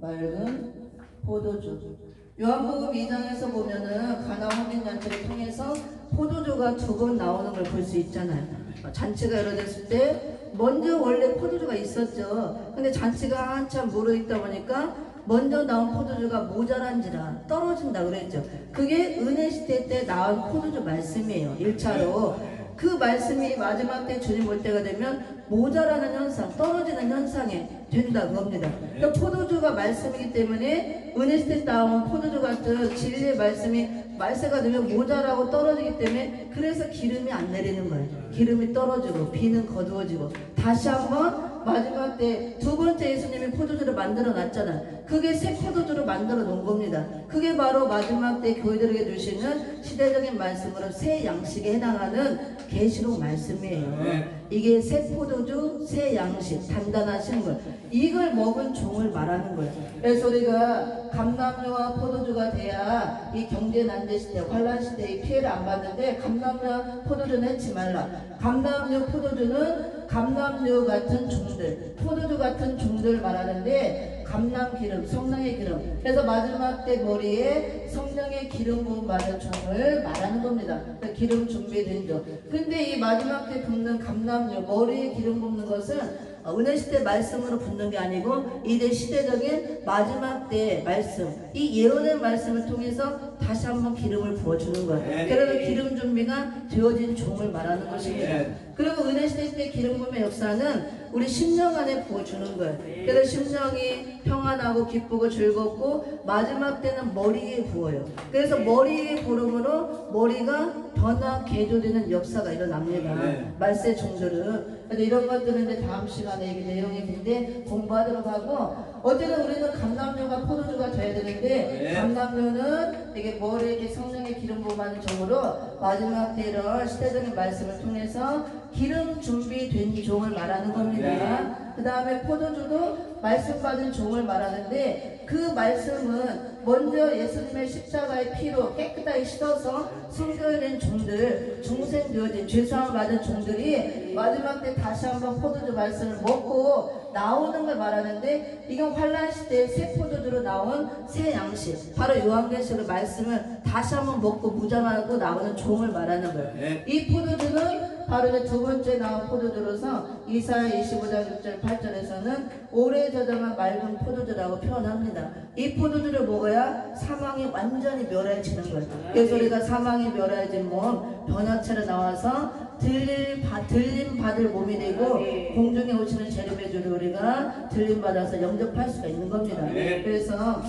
맑은 포도주. 요한복음 2장에서 보면은 가나 혼인 잔치를 통해서 포도주가 2번 나오는 걸 볼 수 있잖아요. 잔치가 열어졌을 때 먼저 원래 포도주가 있었죠. 근데 잔치가 한참 무르익다 보니까 먼저 나온 포도주가 모자란지라 떨어진다 그랬죠. 그게 은혜 시대 때 나온 포도주 말씀이에요. 1차로. 그 말씀이 마지막 때 주님 올 때가 되면 모자라는 현상, 떨어지는 현상이 된다 그겁니다. 그러니까 포도주가 말씀이기 때문에 은혜 시대 나온 포도주 같은 진리의 말씀이 말세가 되면 모자라고 떨어지기 때문에 그래서 기름이 안 내리는 거예요. 기름이 떨어지고 비는 거두어지고 다시 한번 마지막 때 2번째 예수님이 포도주를 만들어 놨잖아요. 그게 새 포도주를 만들어 놓은 겁니다. 그게 바로 마지막 때 교회들에게 주시는 시대적인 말씀으로 새 양식에 해당하는 계시록 말씀이에요. 이게 새 포도주, 새 양식, 단단하신 것. 이걸 먹은 종을 말하는 거예요. 그래서 우리가 감람류와 포도주가 돼야 이 경제 난제 시대, 환란 시대의 피해를 안 받는데 감람류와 포도주는 해치 말라. 감람류, 포도주는 감람류 같은 종들, 포도주 같은 종들 말하는데 감람 기름, 성령의 기름. 그래서 마지막 때 머리에 성령의 기름 부음 받은 종을 말하는 겁니다. 그러니까 기름 준비된 종. 근데 이 마지막 때 붓는 감람류, 머리에 기름 붓는 것은 은혜 시대 말씀으로 붓는 게 아니고 이제 시대적인 마지막 때 말씀, 이 예언의 말씀을 통해서 다시 한번 기름을 부어주는 거예요. 네. 그래서 기름 준비가 되어진 종을 말하는 것입니다. 네. 그리고 은혜시대 때 기름 부음의 역사는 우리 심령 안에 부어주는 거예요. 그래서 심령이 평안하고 기쁘고 즐겁고 마지막 때는 머리에 부어요. 그래서 머리에 부음으로 머리가 변화 개조되는 역사가 일어납니다. 네. 말세 종들은. 근데 이런 것들은 이제 다음 시간에 이 내용이 있는데 공부하도록 하고, 어쨌든 우리는 감람류가 포도주가 돼야 되는데 네. 감람류는 이게 머리에 이렇게 성령의 기름 부음하는 종으로 마지막 때 이런 시대적인 말씀을 통해서 기름 준비된 종을 말하는 겁니다. 그 다음에 포도주도 말씀 받은 종을 말하는데, 그 말씀은 먼저 예수님의 십자가의 피로 깨끗하게 씻어서 순결된 종들, 중생되어진 죄사함 받은 종들이 마지막 때 다시 한번 포도주 말씀을 먹고 나오는 걸 말하는데, 이건 환란 시대에 새 포도주로 나온 새 양식, 바로 요한계시록 말씀을 다시 한번 먹고 무장하고 나오는 종을 말하는 거예요. 이 포도주는 바로 이제 두 번째 나온 포도주로서 이사야 25장 6절 8절에서는 오래 저장한 맑은 포도주라고 표현합니다. 이 포도주를 먹어야 사망이 완전히 멸해지는 거예요. 그래서 우리가 사망이 멸해진 몸 변화체로 나와서 들림 받을 몸이 되고 공중에 오시는 재림의 주를 우리가 들림 받아서 영접할 수가 있는 겁니다. 그래서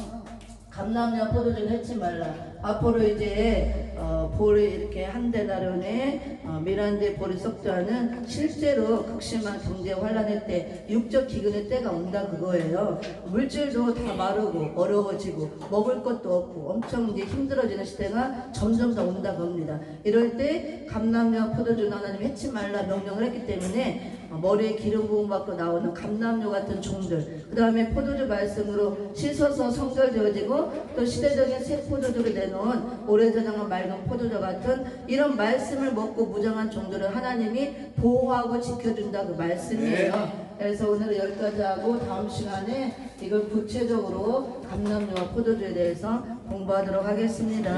감람류와 포도주는 해치 말라. 앞으로 이제 볼이 이렇게 한 데나련에 미란데 볼이 썩도하는 실제로 극심한 경제 환란의 때, 육적 기근의 때가 온다 그거예요. 물질도 다 마르고 어려워지고 먹을 것도 없고 엄청 이제 힘들어지는 시대가 점점 더 온다 겁니다. 이럴 때 감람류와 포도주는 하나님 해치 말라 명령을 했기 때문에 머리에 기름 부음 받고 나오는 감람류 같은 종들, 그 다음에 포도주 말씀으로 씻어서 성결되어지고 또 시대적인 새 포도주를 내놓은 오래전한 맑은 포도주 같은 이런 말씀을 먹고 무장한 종들을 하나님이 보호하고 지켜준다 그 말씀이에요. 그래서 오늘은 여기까지 하고 다음 시간에 이걸 구체적으로 감람류와 포도주에 대해서 공부하도록 하겠습니다.